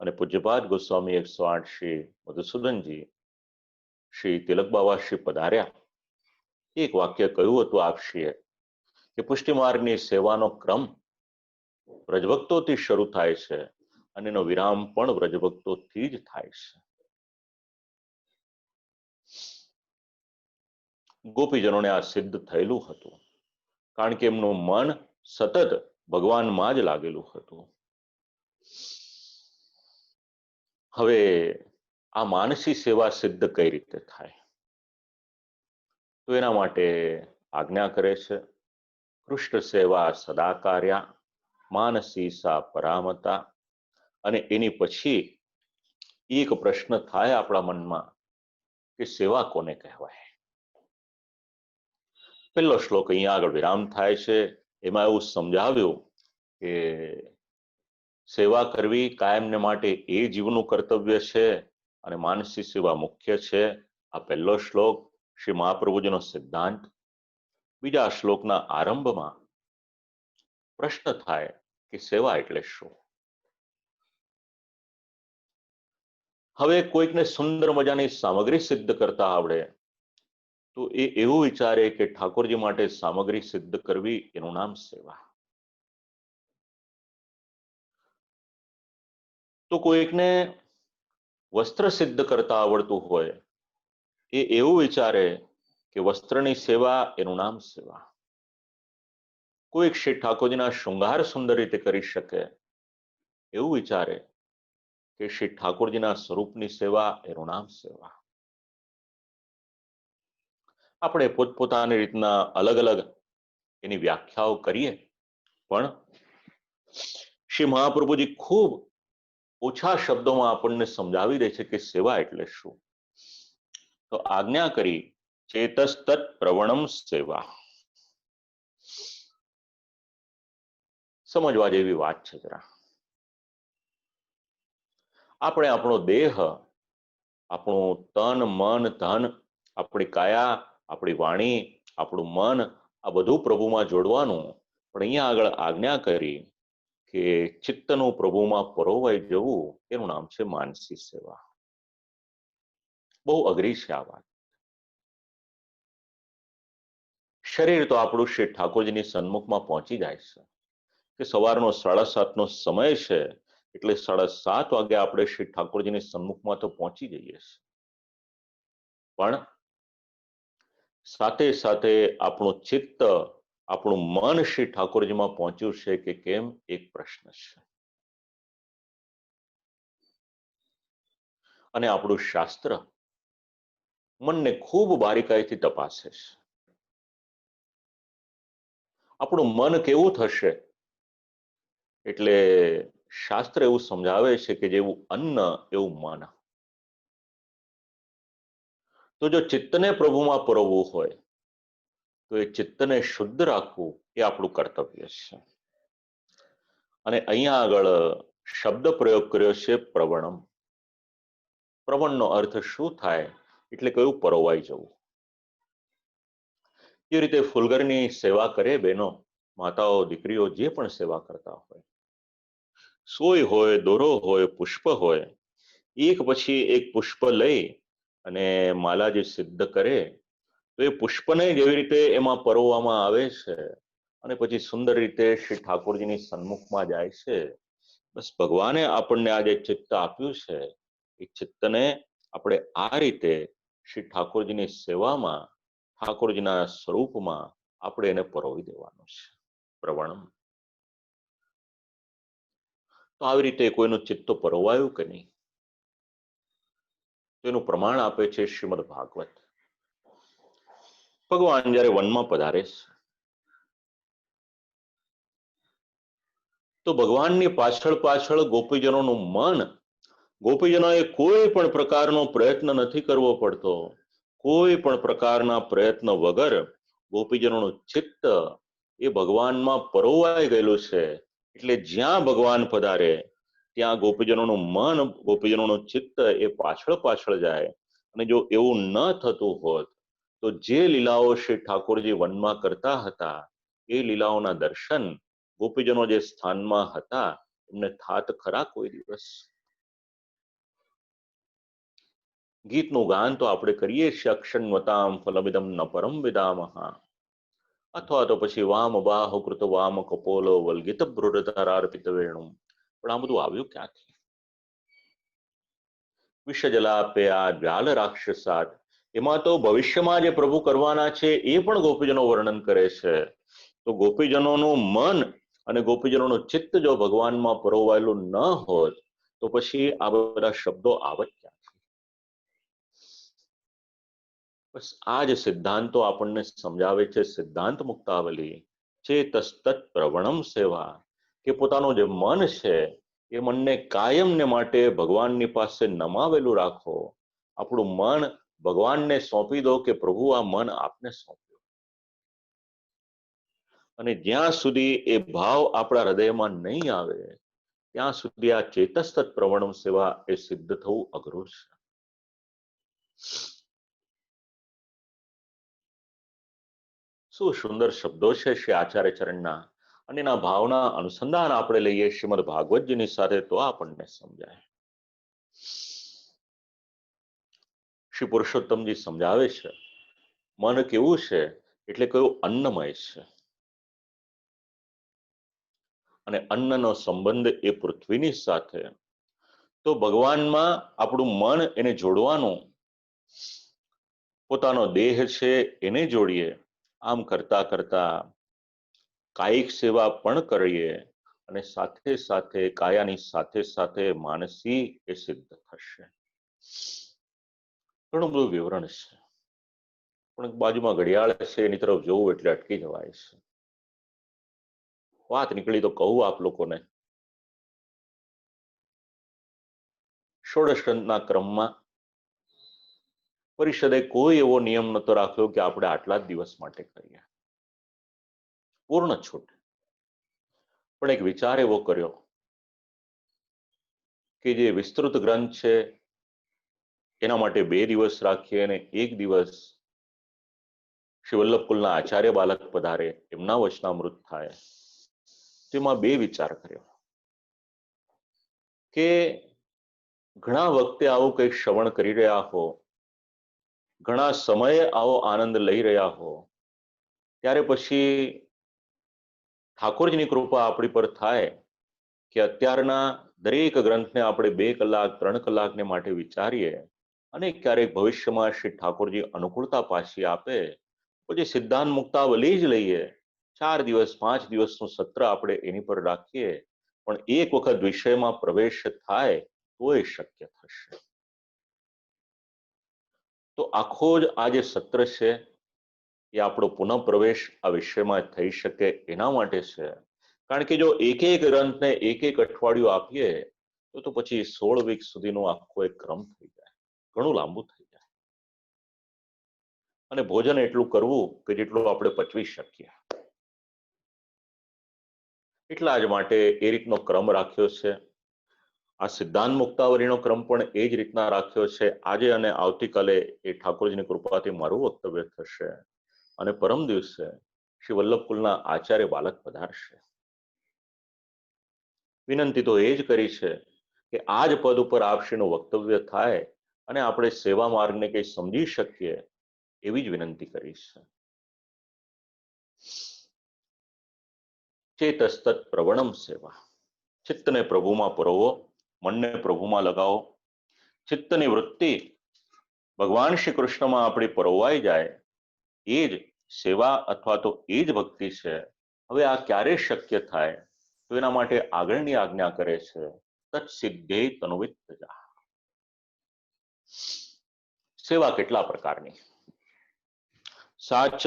અને પૂજ્યપાદ ગોસ્વામી 108 શ્રી મધુસૂદનજી શ્રી તિલક બાવા શ્રી પધાર્યા. એક વાક્ય કહ્યું હતું આપશ્રીએ કે પુષ્ટિ માર્ગની સેવાનો ક્રમ વ્રજભક્તોથી શરૂ થાય છે અને એનો વિરામ પણ વ્રજભક્તોથી જ થાય છે. ગોપીજનોને આ સિદ્ધ થયેલું હતું કારણ કે એમનું મન સતત ભગવાનમાં જ લાગેલું હતું. હવે આ માનસી સેવા સિદ્ધ કઈ રીતે થાય? તો એના માટે આજ્ઞા કરે છે કૃષ્ણ સેવા સદા કાર્યા માનસી સા પરામતા. અને એની પછી એક પ્રશ્ન થાય આપણા મનમાં કે સેવા કોને કહેવાય? પહેલો શ્લોક અહીંયા આગળ વિરામ થાય છે. એમાં એવું સમજાવ્યું કે સેવા કરવી કાયમને માટે એ જીવનું કર્તવ્ય છે અને માનસી સેવા મુખ્ય છે. આ પહેલો શ્લોક શ્રી મહાપ્રભુજીનો સિદ્ધાંત. બીજા શ્લોકના આરંભમાં પ્રશ્ન થાય કે સેવા એટલે શું? હવે કોઈકને સુંદર મજાની સામગ્રી સિદ્ધ કરતા આવડે તો એ એવું વિચારે કે ઠાકોરજી માટે સામગ્રી સિદ્ધ કરવી એનું નામ સેવા. તો કોઈકને વસ્ત્ર સિદ્ધ કરતા આવડતું હોય એ એવું વિચારે કે વસ્ત્રની સેવા એનું નામ સેવા. કોઈક શ્રી ઠાકોરજીના શૃંગાર સુંદર રીતે કરી શકે એવું વિચારે કે શ્રી ઠાકોરજીના સ્વરૂપની સેવા એનું નામ સેવા. આપણે પોતપોતાની રીતના અલગ અલગ એની વ્યાખ્યાઓ કરીએ, પણ શ્રી મહાપ્રભુજી ખૂબ ઓછા શબ્દોમાં આપણને સમજાવી દે છે કે સેવા એટલે શું. તો આજ્ઞા કરી ચેતસ્તત પ્રવણમ સેવા. સમજવા જેવી વાત છે જરા. આપણે આપણો દેહ, આપણું તન મન ધન, આપણી કાયા, આપણી વાણી, આપણું મન, આ બધું પ્રભુમાં જોડવાનું. પણ અહીંયા આગળ આજ્ઞા કરી કે ચિત્તનું પ્રભુમાં પરોવાઈ જવું, એનું નામ છે માનસી સેવા. બહુ અઘરી છે આ વાત. શરીર તો આપણું શ્રી ઠાકોરજીની સન્મુખમાં પહોંચી જાય છે કે સવારનો 7:30નો સમય છે, એટલે 7:30 વાગે આપણે શ્રી ઠાકોરજીની સન્મુખમાં તો પહોંચી જઈએ છીએ. પણ સાથે સાથે આપણું ચિત્ત, આપણું મન શ્રી ઠાકોરજીમાં પહોંચ્યું છે કે કેમ, એક પ્રશ્ન છે. અને આપણું શાસ્ત્ર મનને ખૂબ બારીકાઈથી તપાસે છે. આપણું મન કેવું થશે, એટલે શાસ્ત્ર એવું સમજાવે છે કે જેવું અન્ન એવું મન. તો જો ચિત્તને પ્રભુમાં પરોવવું હોય તો એ ચિત્તને શુદ્ધ રાખવું એ આપણું કર્તવ્ય છે. અને અહીંયા આગળ શબ્દ પ્રયોગ કર્યો છે પ્રવણમ. પ્રવણનો અર્થ શું થાય, એટલે કયું પરોવાઈ જવું. એ રીતે ફૂલગરની સેવા કરે બહેનો, માતાઓ, દીકરીઓ જે પણ સેવા કરતા હોય, સોય હોય, દોરો હોય, પુષ્પ હોય, એક પછી એક પુષ્પ લઈ અને માલા જે સિદ્ધ કરે, તો એ પુષ્પને જેવી રીતે એમાં પરોવવામાં આવે છે અને પછી સુંદર રીતે શ્રી ઠાકોરજીની સન્મુખમાં જાય છે. બસ ભગવાને આપણને આ જે ચિત્ત આપ્યું છે, એ ચિત્તને આપણે આ રીતે શ્રી ઠાકોરજીની સેવામાં, ઠાકોરજીના સ્વરૂપમાં આપણે એને પરોવી દેવાનું છે. પ્રવણમ. તો આવી રીતે કોઈનું ચિત્ત પરોવાયું કે નહીં, તેનું પ્રમાણ આપે છે શ્રીમદ ભાગવત. ભગવાન જ્યારે વનમાં પધારે છે, તો ભગવાનની પાછળ પાછળ ગોપીજનોનું મન, ગોપીજનોએ કોઈ પણ પ્રકારનો પ્રયત્ન નથી કરવો પડતો. કોઈ પણ પ્રકારના પ્રયત્ન વગર ગોપીજનોનું ચિત્ત એ ભગવાનમાં પરોવાઈ ગયેલું છે. એટલે જ્યાં ભગવાન પધારે ત્યાં ગોપીજનોનું મન, ગોપીજનોનું ચિત્ત એ પાછળ પાછળ જાય. અને જો એવું ન થતું હોત તો જે લીલાઓ શ્રી ઠાકોરજી વનમાં કરતા હતા, એ લીલાઓના દર્શન ગોપીજનો જે સ્થાનમાં હતા એમને થાત ખરા કોઈ દિવસ? ગીતનું ગાન તો આપણે કરીએ છીએ, અક્ષન્વતામ ફલમિદમ ન પરમ વિદામહા, અથવા તો પછી વામ બાહુ કૃત વામ કપોલો વલ્ગિત બ્રુરધરાર્પિત વેણુ. પણ આ બધું આવ્યું ક્યાંથી? વિષજલાપે આ જ્વાલ રાક્ષસાત, એમાં તો ભવિષ્યમાં જે પ્રભુ કરવાના છે એ પણ ગોપીજનો વર્ણન કરે છે. તો ગોપીજનોનું મન અને ગોપીજનોનું ચિત્ત જો ભગવાનમાં પરોવાયેલું ન હોત તો પછી આ બધા શબ્દો આવત ક્યાંથી? બસ આ જ સિદ્ધાંતો આપણને સમજાવે છે સિદ્ધાંત મુક્તાવલી. ચેતસ્તત પ્રવણમ સેવા, કે પોતાનું જે મન છે એ મનને કાયમને માટે ભગવાનની પાસે નમાવેલું રાખો. આપણું મન ભગવાનને સોંપી દો કે પ્રભુ આ મન આપને સોંપ્યું. અને જ્યાં સુધી એ ભાવ આપણા હૃદયમાં નહીં આવે ત્યાં સુધી આ ચેતસ્તત પ્રવણમ સેવા એ સિદ્ધ થવું અઘરું છે. શું સુંદર શબ્દો છે શ્રી આચાર્ય ચરણના, અને એના ભાવના અનુસંધાન આપણે લઈએ શ્રીમદ ભાગવતજીની સાથે તો આપણને સમજાય. શ્રી પુરુષોત્તમજી સમજાવે છે મન કેવું છે, એટલે કયું અન્નમય છે. અને અન્નનો સંબંધ એ પૃથ્વીની સાથે. તો ભગવાનમાં આપણું મન એને જોડવાનું, પોતાનો દેહ છે એને જોડીએ. આમ કરતા કરતા કાયિક સેવા પણ કરીએ અને સાથે સાથે કાયાની સાથે સાથે માનસી એ સિદ્ધ થશે. ઘણું બધું વિવરણ છે, પણ બાજુમાં ઘડિયાળ છે એની તરફ જોવું એટલે અટકી જવાય છે. વાત નીકળી તો કહું આપ લોકોને. ષોડશ ગ્રંથના ક્રમમાં પરિષદે કોઈ એવો નિયમ નતો રાખ્યો કે આપણે આટલા જ દિવસ માટે કરીએ, પૂર્ણ છૂટ. પણ એક વિચાર એવો કર્યો કે જે વિસ્તૃત ગ્રંથ છે એના માટે 2 દિવસ રાખીએ અને 1 દિવસ શ્રી વલ્લભકુલના આચાર્ય બાલક પધારે, એમના વચનામૃત થાય. તેમાં 2 વિચાર કર્યો કે ઘણા વખતે આવું કંઈક શ્રવણ કરી રહ્યા હો, ઘણા સમયે આવો આનંદ લઈ રહ્યા હો, ત્યારે પછી ઠાકોરજીની કૃપા આપણી પર થાય કે અત્યારના દરેક ગ્રંથને આપણે 2 કલાક 3 કલાકને માટે વિચારીએ અને ક્યારેક ભવિષ્યમાં શ્રી ઠાકોરજી અનુકૂળતા પાછી આપે પછી સિદ્ધાંત મુક્તાવલી જ લઈએ, 4 દિવસ 5 દિવસનું સત્ર આપણે એની પર રાખીએ, પણ એક વખત વિષયમાં પ્રવેશ થાય તો એ શક્ય થશે. તો આખો જ આ જે સત્ર છે એ આપણો પુનઃ પ્રવેશ આ વિષયમાં થઈ શકે એના માટે છે. કારણ કે જો એક ગ્રંથને એક અઠવાડિયું આપીએ તો પછી 16 વીક સુધીનો આખો એક ક્રમ થઈ જાય, ઘણું લાંબુ થઈ જાય. અને ભોજન એટલું કરવું કે જેટલું આપણે પચવી શકીએ. એટલા જ માટે એ રીતનો ક્રમ રાખ્યો છે. આ સિદ્ધાંત મુક્તાવલીનો ક્રમ પણ એ જ રીતના રાખ્યો છે. આજે અને આવતીકાલે એ ઠાકોરજીની કૃપાથી મારું વક્તવ્ય થશે અને પરમ દિવસે શ્રી વલ્લભકુલના આચાર્ય બાલક પધારશે. વિનંતી તો એ જ કરી છે કે આ જ પદ ઉપર આપશ્રીનું વક્તવ્ય થાય અને આપણે સેવા માર્ગને કંઈ સમજી શકીએ એવી જ વિનંતી કરી છે. ચેતસ્તત પ્રવણમ સેવા. ચિત્તને પ્રભુમાં પરોવો, મનને પ્રભુમાં લગાવો. ચિત્તની વૃત્તિ ભગવાન શ્રી કૃષ્ણમાં આપણી પરોવાઈ જાય એ જ સેવા અથવા તો એ જ ભક્તિ છે. હવે આ ક્યારે શક્ય થાય તો એના માટે આગળની આજ્ઞા કરે છે, તત્સિદ્ધે તનુવિત્તજા. સેવા કેટલા પ્રકારની? સાચ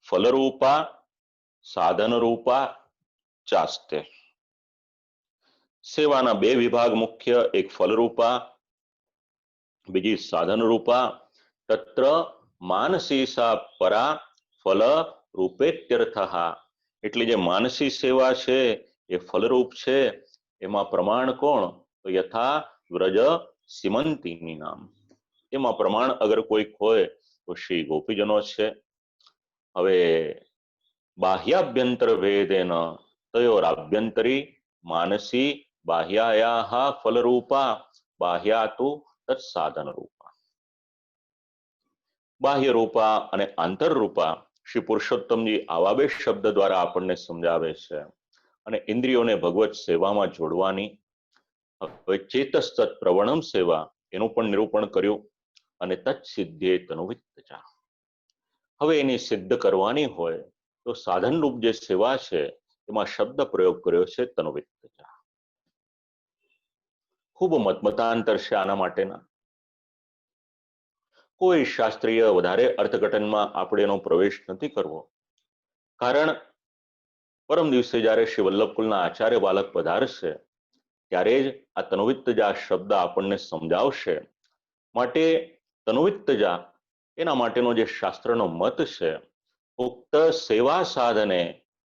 ફલરૂપા સાધનરૂપા ચાસ્તે. સેવાના 2 વિભાગ મુખ્ય, એક ફલરૂપા, બીજી સાધનરૂપા. તત્ર માનસી સા પરા ફલ રૂપેત્યર્થઃ. એટલે જે માનસી સેવા છે એ ફલરૂપ છે. એમાં પ્રમાણ કોણ? તો યથા વ્રજ સીમંતીની નામ. એમાં પ્રમાણ અગર કોઈક હોય તો શ્રી ગોપીજનો છે. હવે બાહ્યાભ્યંતર ભેદેન તયોરાભ્યંતરી માનસી બાહ્યાયાહ ફલરૂપા બાહ્યાતુ તત્સાધન રૂપા. બાહ્ય રૂપા અને આંતરરૂપા શ્રી પુરુષોત્તમજી આવા 2 શબ્દ દ્વારા આપણને સમજાવે છે. અને ઇન્દ્રિયોને ભગવત સેવામાં જોડવાની. હવે ચેતસ્તત પ્રવણમ સેવા એનું પણ નિરૂપણ કર્યું અને તત્સિદ્ધે તનુવિત્તજા. હવે એની સિદ્ધ કરવાની હોય તો સાધનરૂપ જે સેવા છે એમાં શબ્દ પ્રયોગ કર્યો છે તનુવિત્તજા. ખૂબ મતાંતર છે આના માટેના. કોઈ શાસ્ત્રીય વધારે અર્થઘટનમાં આપણે એનો પ્રવેશ નથી કરવો. કારણ પરમ દિવસે જ્યારે શ્રી વલ્લભકુલના આચાર્ય બાલક પધારશે ત્યારે જ આ તનુવિત્તજા શબ્દ આપણને સમજાવશે. માટે તનુવિત્તજા એના માટેનો જે શાસ્ત્રનો મત છે, ઉક્ત સેવા સાધને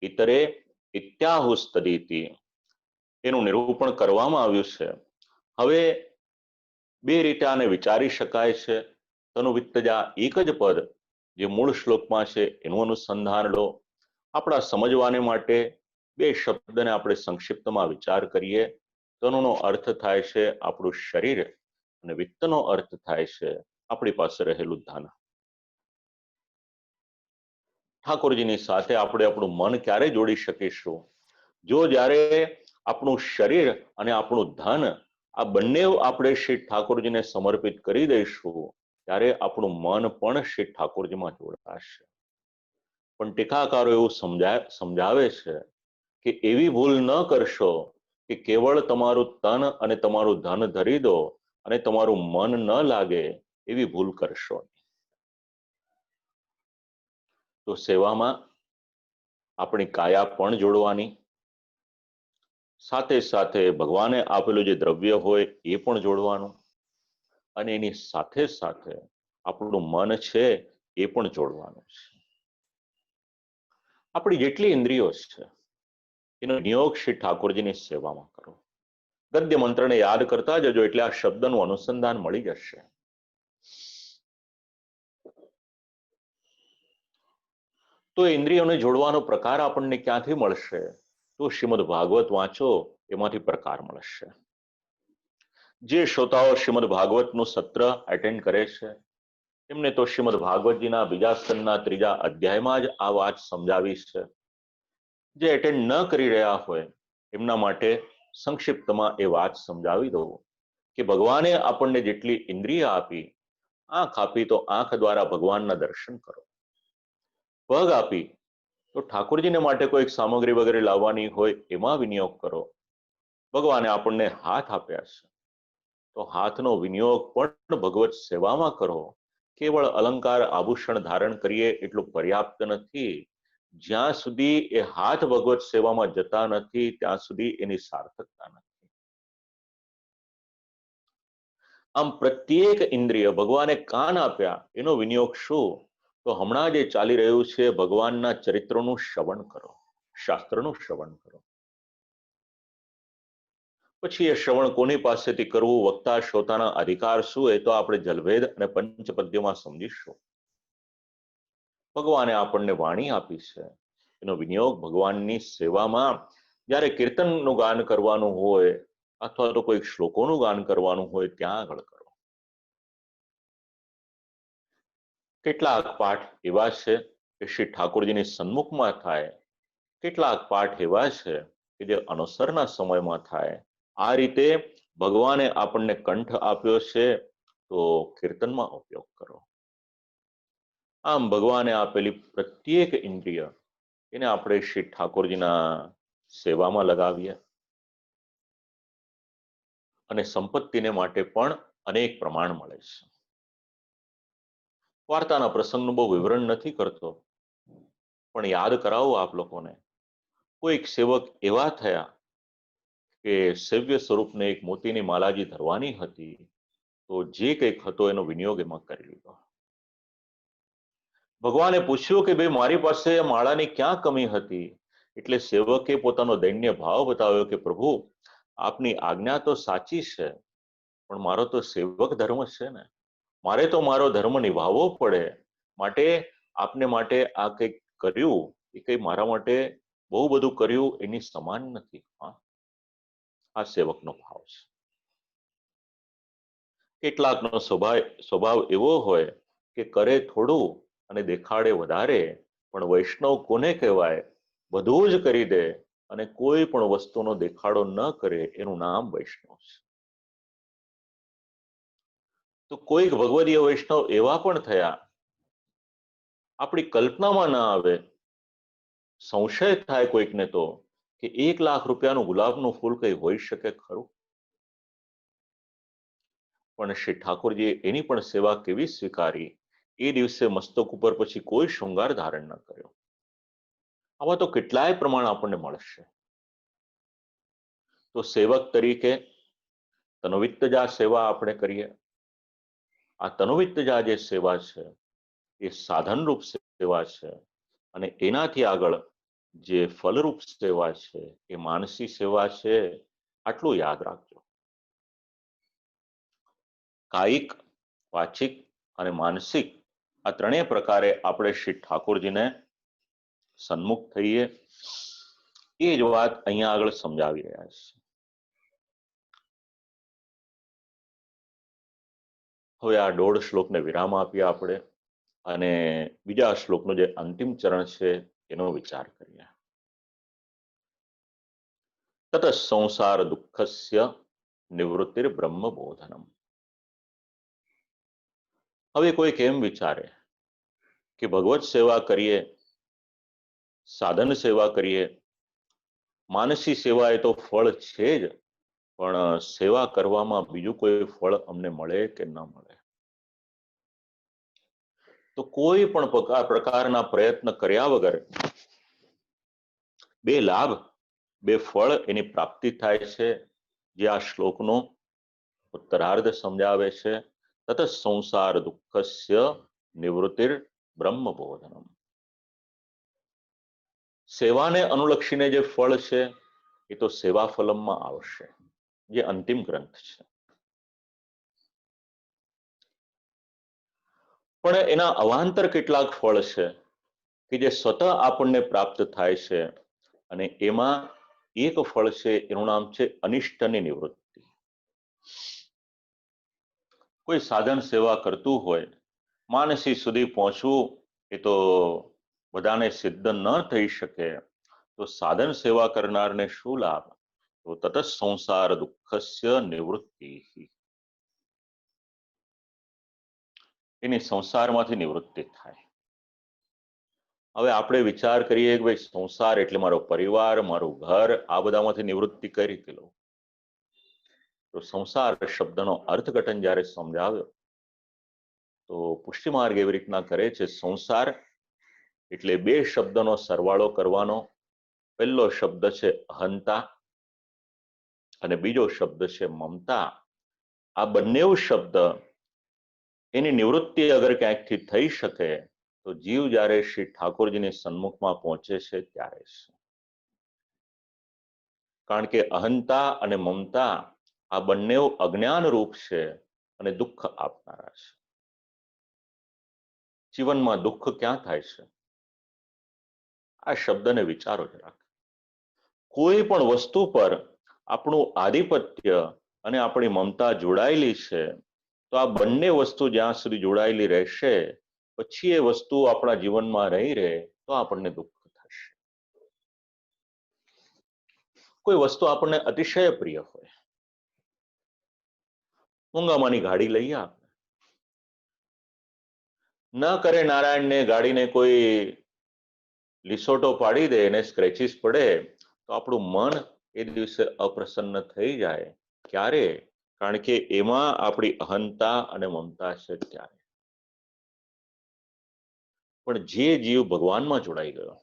ઇતરે ઇત્યાહુસ્તદીતિ, એનું નિરૂપણ કરવામાં આવ્યું છે. હવે 2 રીતે આને વિચારી શકાય છે. તનુવિત્તજા એક જ પદ જે મૂળ શ્લોકમાં છે એનું અનુસંધાન લો. આપણા સમજવાને માટે 2 શબ્દને આપણે સંક્ષિપ્તમાં વિચાર કરીએ. તનુનો અર્થ થાય છે આપણું શરીર અને વિત્તનો અર્થ થાય છે આપણી પાસે રહેલું ધન. ઠાકોરજીની સાથે આપણે આપણું મન ક્યારે જોડી શકીશું? જો જ્યારે આપણું શરીર અને આપણું ધન આ બંને આપણે શ્રી ઠાકોરજીને સમર્પિત કરી દઈશું ત્યારે આપણું મન પણ શ્રી ઠાકોરજીમાં જોડાશે. પણ ટીકાકારો એવું સમજાવે છે કે એવી ભૂલ ન કરશો કે કેવળ તમારું તન અને તમારું ધન ધરી દો અને તમારું મન ન લાગે એવી ભૂલ કરશો. તો સેવામાં આપણી કાયા પણ જોડવાની, સાથે સાથે ભગવાને આપેલું જે દ્રવ્ય હોય એ પણ જોડવાનું, અને એની સાથે સાથે આપણું મન છે એ પણ જોડવાનું છે. આપણી જેટલી ઇન્દ્રિયો છે એનો નિયોગ શ્રી ઠાકોરજીની સેવામાં કરો. ગદ્ય મંત્રને યાદ કરતા જજો એટલે આ શબ્દનું અનુસંધાન મળી જશે. તો ઇન્દ્રિયોને જોડવાનો પ્રકાર આપણને ક્યાંથી મળશે? તો શ્રીમદ ભાગવત વાંચો એમાંથી પ્રકાર મળશે. જે શ્રોતાઓ શ્રીમદ ભાગવતનું સત્ર એટેન્ડ કરે છે એમને તો શ્રીમદ ભાગવતજીના બીજા સ્કંદના 3 અધ્યાયમાં જ આ વાત સમજાવી છે. જે એટેન્ડ ન કરી રહ્યા હોય એમના માટે સંક્ષિપ્તમાં એ વાત સમજાવી દઉં કે ભગવાને આપણને જેટલી ઇન્દ્રિય આપી, આંખ આપી તો આંખ દ્વારા ભગવાનના દર્શન કરો, પગ આપી તો ઠાકોરજીને માટે કોઈક સામગ્રી વગેરે લાવવાની હોય એમાં વિનિયોગ કરો. ભગવાને આપણને હાથ આપ્યા છે તો હાથનો વિનિયોગ પણ ભગવત સેવામાં કરો. કેવળ અલંકાર આભૂષણ ધારણ કરીએ એટલું પર્યાપ્ત નથી. જ્યાં સુધી એ હાથ ભગવત સેવામાં જતા નથી ત્યાં સુધી એની સાર્થકતા નથી. આમ પ્રત્યેક ઇન્દ્રિય, ભગવાને કાન આપ્યા એનો વિનિયોગ શું? તો હમણાં જે ચાલી રહ્યું છે ભગવાનના ચરિત્રોનું શ્રવણ કરો, શાસ્ત્રનું શ્રવણ કરો. પછી એ શ્રવણ કોની પાસેથી કરવું, વક્તા શ્રોતાના અધિકાર શું, એ તો આપણે જલભેદ અને પંચપદ્યમાં સમજીશું. ભગવાને આપણને વાણી આપી છે એનો વિનિયોગ ભગવાનની સેવામાં, જ્યારે કીર્તનનું ગાન કરવાનું હોય અથવા તો કોઈક શ્લોકોનું ગાન કરવાનું હોય ત્યાં આગળ કરો. કેટલાક પાઠ એવા છે કે શ્રી ઠાકોરજીની સન્મુખમાં થાય, કેટલાક પાઠ એવા છે કે જે અનુસરના સમયમાં થાય. આ રીતે ભગવાને આપણને કંઠ આપ્યો છે તો કીર્તનમાં ઉપયોગ કરો. આમ ભગવાને આપેલી પ્રત્યેક ઇન્દ્રિય એને આપણે શ્રી ઠાકોરજીના સેવામાં લગાવીએ. અને સંપત્તિને માટે પણ અનેક પ્રમાણ મળે છે. વાર્તાના પ્રસંગનું બહુ વિવરણ નથી કરતો, પણ યાદ કરાવો આપ લોકોને. કોઈક સેવક એવા થયા કે સેવ્ય સ્વરૂપને એક મોતીની માલાજી ધરવાની હતી, તો જે કંઈક હતો એનો વિનિયોગ એમાં કરી લીધો. ભગવાને પૂછ્યું કે ભાઈ મારી પાસે માળાની ક્યાં કમી હતી? એટલે સેવકે પોતાનો દૈન્ય ભાવ બતાવ્યો કે પ્રભુ આપની આજ્ઞા તો સાચી છે, પણ મારો તો સેવક ધર્મ છે ને, મારે તો મારો ધર્મ નિભાવવો પડે, માટે આપને માટે આ કંઈક કર્યું એ કંઈ મારા માટે બહુ બધું કર્યું એની સમાન નથી. આ સેવકનો ભાવ છે. કેટલાકનો સ્વભાવ એવો હોય કે કરે થોડું અને દેખાડે વધારે, પણ વૈષ્ણવ કોને કહેવાય? બધું જ કરી દે અને કોઈ પણ વસ્તુનો દેખાડો ન કરે, એનું નામ વૈષ્ણવ છે. તો કોઈક ભગવદીય વૈષ્ણવ એવા પણ થયા, આપણી કલ્પનામાં ના આવે, સંશય થાય કોઈકને તો કે 1 લાખ રૂપિયાનું ગુલાબનું ફૂલ કઈ હોઈ શકે ખરું? પણ શ્રી ઠાકોરજીએ એની પણ સેવા કેવી સ્વીકારી. એ દિવસે મસ્તક ઉપર પછી કોઈ શૃંગાર ધારણ ન કર્યો. આવા તો કેટલાય પ્રમાણ આપણને મળશે. તો સેવક તરીકે તનવિત્તજા સેવા આપણે કરીએ. આ તનવિત્તજા જે સેવા છે એ સાધનરૂપ સેવા છે, અને એનાથી આગળ જે ફલરૂપ સેવા છે એ માનસી સેવા છે. આટલું યાદ રાખજો. કાયિક, વાચિક અને માનસિક આ ત્રણેય પ્રકારે આપણે શ્રી ઠાકોરજીને સન્મુખ થઈએ. એ જ વાત અહીંયા આગળ સમજાવી રહ્યા છે. હવે આ 1.5 શ્લોકને વિરામ આપીએ આપણે, અને બીજા શ્લોકનું જે અંતિમ ચરણ છે એનો વિચાર કરીએ. તત સંસાર દુઃખસ્ય નિવૃત્તિર બ્રહ્મ બોધનમ. હવે કોઈક એમ વિચારે કે ભગવત સેવા કરીએ સાધન સેવા કરીએ, માનસી સેવા એ તો ફળ છે જ, પણ સેવા કરવામાં બીજું કોઈ ફળ અમને મળે કે ન મળે. તો કોઈ પણ પ્રકારના પ્રયત્ન કર્યા વગર બે લાભ, બે ફળ એની પ્રાપ્તિ થાય છે, જે આ શ્લોકનો ઉત્તરાર્ધ સમજાવે છે. તત સંસાર દુઃખસ્ય નિવૃત્તિર બ્રહ્મબોધનમ. સેવાને અનુલક્ષીને જે ફળ છે એ તો સેવા ફલમમાં આવશે, જે અંતિમ ગ્રંથ છે. પણ એના અવાંતર કેટલાક ફળ છે કે જે સ્વતઃ આપણને પ્રાપ્ત થાય છે, અને એમાં એક ફળ છે, એનું નામ છે અનિષ્ટની નિવૃત્તિ. કોઈ સાધન સેવા કરતું હોય, માનસી સુધી પહોંચવું એ તો બધાને સિદ્ધ ન થઈ શકે, તો સાધન સેવા કરનારને શું લાભ? તો તત સંસાર દુઃખસ્ય નિવૃત્તિ, એની સંસારમાંથી નિવૃત્તિ થાય. હવે આપણે વિચાર કરીએ કે ભાઈ સંસાર એટલે મારો પરિવાર, મારું ઘર, આ બધામાંથી નિવૃત્તિ કઈ રીતે લઉં? તો સંસાર શબ્દનો અર્થઘટન જ્યારે સમજાવ્યો તો પુષ્ટિમાર્ગ એવી રીતના કરે છે. સંસાર એટલે બે શબ્દનો સરવાળો કરવાનો. પહેલો શબ્દ છે અહંતા અને બીજો શબ્દ છે મમતા. આ બંને શબ્દ એની નિવૃત્તિ અગર ક્યાંકથી થઈ શકે તો જીવ જ્યારે શ્રી ઠાકોરજીની સન્મુખમાં પહોંચે છે ત્યારે છે. કારણ કે અહંતા અને મમતા આ બંને અજ્ઞાન રૂપ છે અને દુઃખ આપનારા છે. જીવનમાં દુઃખ ક્યાં થાય છે? આ શબ્દને વિચારો જરાક. કોઈ પણ વસ્તુ પર આપણું આધિપત્ય અને આપણી મમતા જોડાયેલી છે, તો આ બંને વસ્તુ જ્યાં સુધી જોડાયેલી રહેશે, પછી એ વસ્તુ આપણા જીવનમાં રહી રહે તો આપણને દુઃખ થશે. કોઈ વસ્તુ આપણને અતિશય પ્રિય હોય, ઊંઘામાની ગાડી લઈએ આપણે, ન કરે નારાયણને ગાડીને કોઈ લીસોટો પાડી દે અને સ્ક્રેચીસ પડે તો આપણું મન એ દિવસે અપ્રસન્ન થઈ જાય. ક્યારે? કારણ કે એમાં આપણી અહંતા અને મમતા છે ત્યારે. પણ જે જીવ ભગવાનમાં જોડાઈ ગયો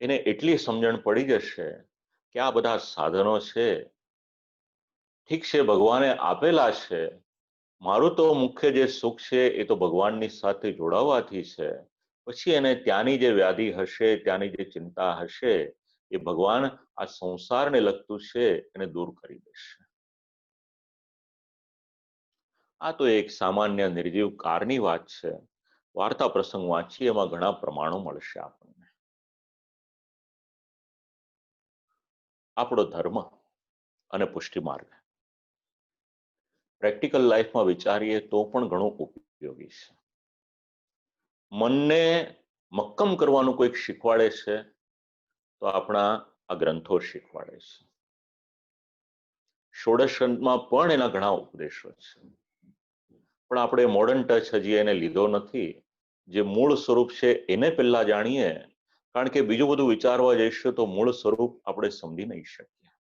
એને એટલી સમજણ પડી જશે કે આ બધા સાધનો છે, ઠીક છે, ભગવાને આપેલા છે, મારું તો મુખ્ય જે સુખ છે એ તો ભગવાનની સાથે જોડાવાથી છે. પછી એને ત્યાંની જે વ્યાધિ હશે, ત્યાંની જે ચિંતા હશે, એ ભગવાન આ સંસારને લગતું છે એને દૂર કરી દેશે. આ તો એક સામાન્ય નિર્જીવ કારની વાત છે. વાર્તા પ્રસંગ વાંચીએ એમાં ઘણા પ્રમાણો મળશે આપણને. આપણો ધર્મ અને પુષ્ટિ માર્ગ પ્રેક્ટિકલ લાઈફમાં વિચારીએ તો પણ ઘણું ઉપયોગી છે. મનને મક્કમ કરવાનું કોઈક શીખવાડે છે તો આપણા આ ગ્રંથો શીખવાડે છે. ષોડશમાં પણ એના ઘણા ઉપદેશો છે, પણ આપણે મોડર્ન ટચ હજી એને લીધો નથી. જે મૂળ સ્વરૂપ છે એને પહેલા જાણીએ, કારણ કે બીજું બધું વિચારવા જઈશું તો મૂળ સ્વરૂપ આપણે સમજી નહીં શકીએ.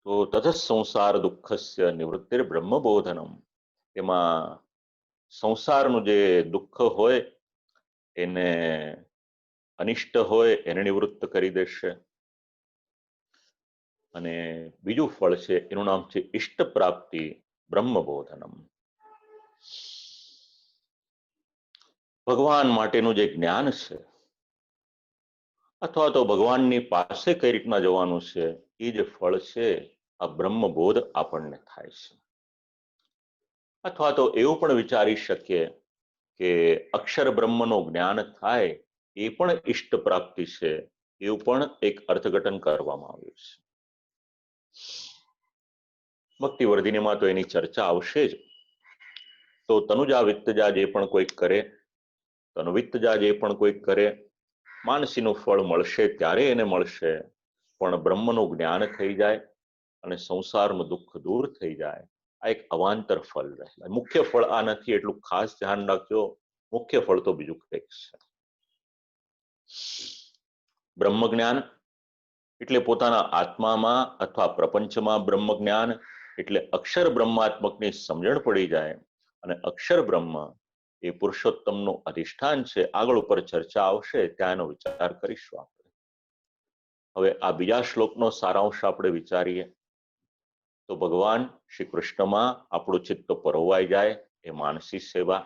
તો તથ સંસાર દુઃખસ્ય નિવૃત્તિર બ્રહ્મબોધનમ, એમાં સંસારનું જે દુઃખ હોય એને અનિષ્ટ હોય એને નિવૃત્ત કરી દેશે. અને બીજું ફળ છે એનું નામ છે ઇષ્ટ પ્રાપ્તિ બ્રહ્મબોધનમ. ભગવાન માટેનું જે જ્ઞાન છે અથવા તો ભગવાનની પાસે કઈ રીતના જવાનું છે, એ જે ફળ છે આ બ્રહ્મબોધ આપણને થાય છે. અથવા તો એવું પણ વિચારી શકીએ કે અક્ષર બ્રહ્મનું જ્ઞાન થાય એ પણ ઇષ્ટ પ્રાપ્તિ છે, એવું પણ એક અર્થઘટન કરવામાં આવ્યું છે. ભક્તિવર્ધિનીમાં તો એની ચર્ચા આવશે જ. તો તનુજા વિત્તજા જે પણ કોઈક કરે, તનુવિત્તજા જે પણ કોઈક કરે, માનસીનું ફળ મળશે ત્યારે એને મળશે, પણ બ્રહ્મનું જ્ઞાન થઈ જાય અને સંસારનું દુઃખ દૂર થઈ જાય. આ એક અવાંતર ફળ રહે. મુખ્ય ફળ આ નથી, એટલું ખાસ ધ્યાન રાખજો. મુખ્ય ફળ તો બીજું કંઈક છે. બ્રહ્મ જ્ઞાન એટલે પોતાના આત્મામાં અથવા પ્રપંચમાં બ્રહ્મ જ્ઞાન એટલે અક્ષર બ્રહ્માત્મકની સમજણ પડી જાય અને અક્ષર બ્રહ્મ એ પુરુષોત્તમનું અધિષ્ઠાન છે. આગળ ઉપર ચર્ચા આવશે ત્યાં એનો વિચાર કરીશું આપણે. હવે આ બીજા શ્લોકનો સારાંશ આપણે વિચારીએ તો ભગવાન શ્રી કૃષ્ણમાં આપણું ચિત્ત પરોવાઈ જાય એ માનસી સેવા,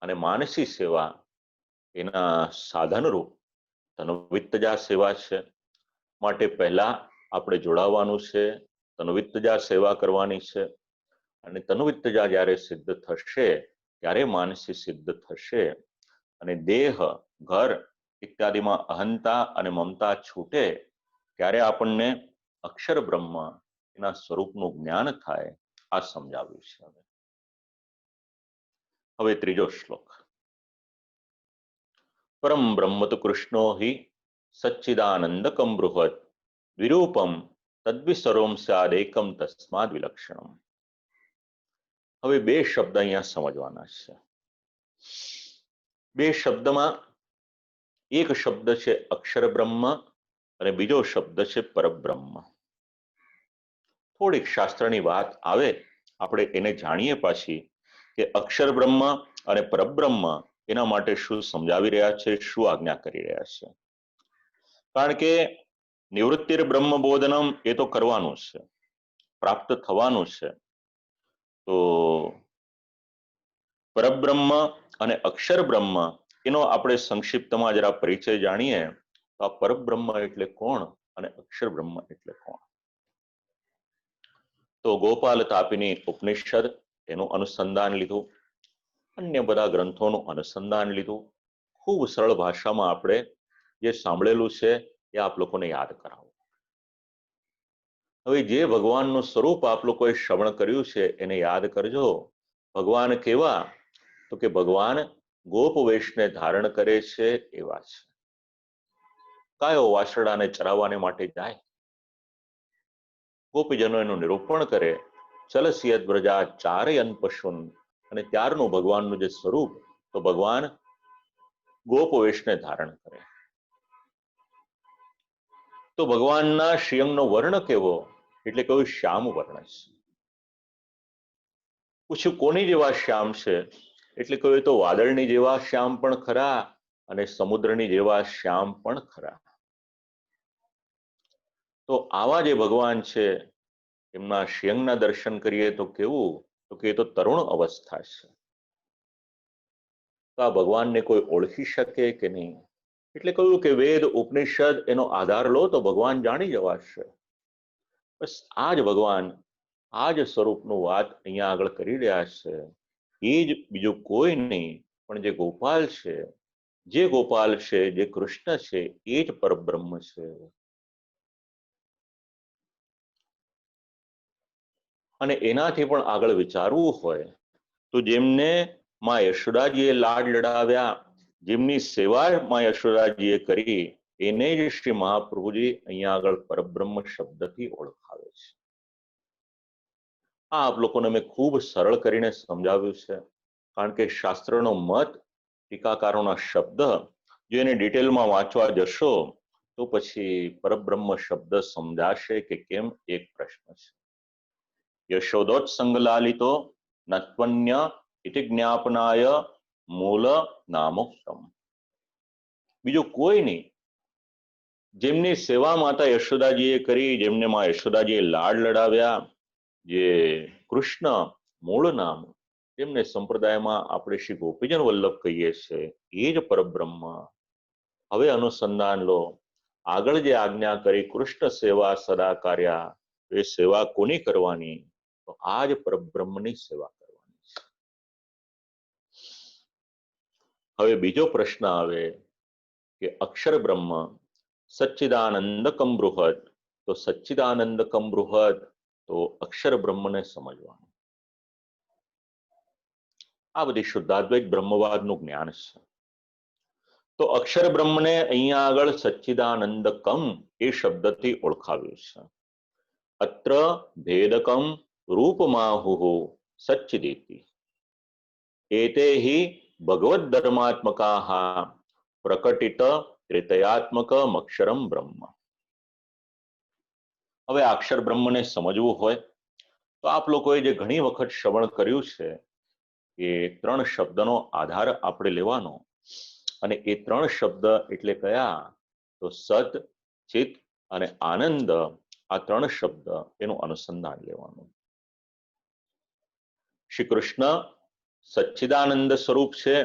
અને માનસી સેવા એના સાધનરૂપ તનવિત્તજા સેવા છે. માટે પહેલા આપણે જોડાવાનું છે, તનવિત્તજા સેવા કરવાની છે, અને તનવિત્તજા જ્યારે સિદ્ધ થશે ત્યારે માનસી સિદ્ધ થશે અને દેહ, ઘર ઇત્યાદિમાં અહંતા અને મમતા છૂટે ત્યારે આપણને અક્ષર બ્રહ્મ એના સ્વરૂપનું જ્ઞાન થાય. આ સમજાવ્યું છે. હવે ત્રીજો શ્લોક. પરમ બ્રહ્મ તો કૃષ્ણો હિ સચ્ચિદાનંદકમ બૃહદ વિરૂપમ તદ્વિસરોમ સ્યાદેકમ તસ્માદ વિલક્ષણમ. હવે બે શબ્દ અહીંયા સમજવાના છે. બે શબ્દમાં એક શબ્દ છે અક્ષર બ્રહ્મ અને બીજો શબ્દ છે પરબ્રહ્મ. થોડીક શાસ્ત્રની વાત આવે આપણે એને જાણીએ પાછી કે અક્ષર બ્રહ્મ અને પરબ્રહ્મ એના માટે શું સમજાવી રહ્યા છે, શું આજ્ઞા કરી રહ્યા છે. કારણ કે નિવૃત્તિર બ્રહ્મ બોધનમ એ તો કરવાનું છે, પ્રાપ્ત થવાનું છે. તો પરબ્રહ્મ અને અક્ષર બ્રહ્મ એનો આપણે સંક્ષિપ્તમાં જરા પરિચય જાણીએ તો આ પરબ્રહ્મ એટલે કોણ અને અક્ષર બ્રહ્મ એટલે કોણ. તો ગોપાલ તાપિની ઉપનિષદ એનું અનુસંધાન લીધું, અન્ય બધા ગ્રંથોનું અનુસંધાન લીધું. ખૂબ સરળ ભાષામાં આપણે જે સાંભળેલું છે એ આપ લોકોને યાદ કરાવો. હવે જે ભગવાનનું સ્વરૂપ આપ લોકોએ શ્રવણ કર્યું છે એને યાદ કરજો. ભગવાન કેવા? તો કે ભગવાન ગોપ વેશને ધારણ કરે છે એવા છે. કાયો વાછરડાને ચરાવવાને માટે જાય, ગોપીજનો એનું નિરૂપણ કરે, ચલસિયત વ્રજા ચારયન પશુન, અને ત્યારનું ભગવાનનું જે સ્વરૂપ તો ભગવાન ગોપ વેશને ધારણ કરે. તો ભગવાનના શ્રીઅંગનો વર્ણ કેવો? એટલે કહ્યું શ્યામ વર્ણ છે. પૂછ્યું કોની જેવા શ્યામ છે? એટલે કહ્યું તો વાદળની જેવા શ્યામ પણ ખરા અને સમુદ્રની જેવા શ્યામ પણ ખરા. તો આવા જે ભગવાન છે એમના શ્રીઅંગના દર્શન કરીએ તો કેવું? તો કે એ તો તરુણ અવસ્થા છે. તો આ ભગવાનને કોઈ ઓળખી શકે કે નહીં? એટલે કહ્યું કે વેદ ઉપનિષદ એનો આધાર લો તો ભગવાન જાણી જવાશે. બસ આ જ ભગવાન, આ જ સ્વરૂપનું વાત અહીંયા આગળ કરી રહ્યા છે. એ જ બીજું કોઈ નહીં પણ જે ગોપાલ છે, જે ગોપાલ છે, જે કૃષ્ણ છે એ જ પરબ્રહ્મ છે. અને એનાથી પણ આગળ વિચારવું હોય તો જેમને માં યશોદાજીએ લાડ લડાવ્યા, જેમની સેવા માં યશોદાજીએ કરી, એને જ શ્રી મહાપ્રભુજી અહીંયા આગળ પરબ્રહ્મ શબ્દથી ઓળખાવે છે. આ આપ લોકોને મેં ખૂબ સરળ કરીને સમજાવ્યું છે. કારણ કે શાસ્ત્રનો મત, ટીકાકારોના શબ્દ જો એને ડિટેલમાં વાંચવા જશો તો પછી પરબ્રહ્મ શબ્દ સમજાશે કે કેમ એક પ્રશ્ન છે. યશોદોત્સંગલાલિતો નત્વન્ય ઇતિ જ્ઞાપનાય મૂલ નામોક્તમ. બીજું કોઈ નહીં. જેમની સેવા માતા યશોદાજીએ કરી, જેમને માં યશોદાજીએ લાડ લડાવ્યા, જે કૃષ્ણ મૂળ નામ, જેમને સંપ્રદાયમાં આપણે શ્રી ગોપીજન વલ્લભ કહીએ છીએ, એ જ પરબ્રહ્મ. હવે અનુસંધાન લો. આગળ જે આજ્ઞા કરી કૃષ્ણ સેવા સદા કાર્યા, એ સેવા કોની કરવાની? તો આ જ પરબ્રહ્મની સેવા કરવાની છે. હવે બીજો પ્રશ્ન આવે કે અક્ષર બ્રહ્મ સચ્ચિદાનંદકમ બૃહદ, તો સચ્ચિદાનંદકમ બૃહદ તો અક્ષર બ્રહ્મને સમજવાનું. આ બધી શુદ્ધાદ્વૈત બ્રહ્મવાદનું જ્ઞાન છે. તો અક્ષર બ્રહ્મને અહીંયા આગળ સચ્ચિદાનંદકમ એ શબ્દથી ઓળખાવ્યું છે. અત્ર ભેદકમ રૂપમાહુઃ સચ્ચિદેતિ એતે હિ ભગવદ ધર્માત્મકાહ પ્રકટિત ત્રિતયાત્મકમ અક્ષરમ બ્રહ્મ. હવે આ અક્ષર બ્રહ્મને સમજવું હોય તો આપ લોકોએ જે ઘણી વખત શ્રવણ કર્યું છે એ ત્રણ શબ્દનો આધાર આપણે લેવાનો, અને એ ત્રણ શબ્દ એટલે કયા? તો સત, ચિત અને આનંદ. આ ત્રણ શબ્દ એનું અનુસંધાન લેવાનું. શ્રી કૃષ્ણ સચ્ચિદાનંદ સ્વરૂપ છે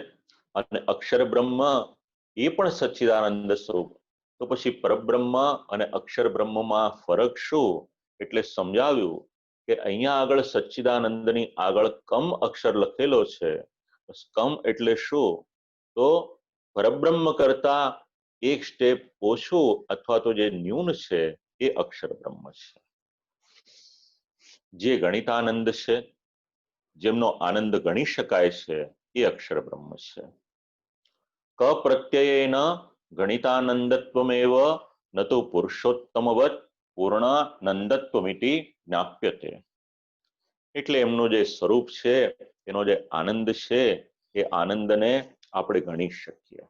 અને અક્ષર બ્રહ્મ એ પણ સચ્ચિદાનંદ સ્વરૂપ. તો પછી પરબ્રહ્મ અને અક્ષર બ્રહ્મમાં ફરક શું? એટલે સમજાવ્યું કે અહીંયા આગળ સચ્ચિદાનંદની આગળ કમ અક્ષર લખેલો છે. કમ એટલે શું? તો પરબ્રહ્મ કરતા એક સ્ટેપ ઓછું અથવા તો જે ન્યૂન છે એ અક્ષર બ્રહ્મ છે. જે ગણિતાનંદ છે, જેમનો આનંદ ગણી શકાય છે, એ અક્ષર બ્રહ્મ છે. ક પ્રત્યયેન ગણિતાનંદત્વમેવ ન તો પુરુષોત્તમવત પૂર્ણાનંદત્વમિતિ જ્ઞાપ્યતે. એટલે એમનું જે સ્વરૂપ છે, એનો જે આનંદ છે, એ આનંદને આપણે ગણી શકીએ.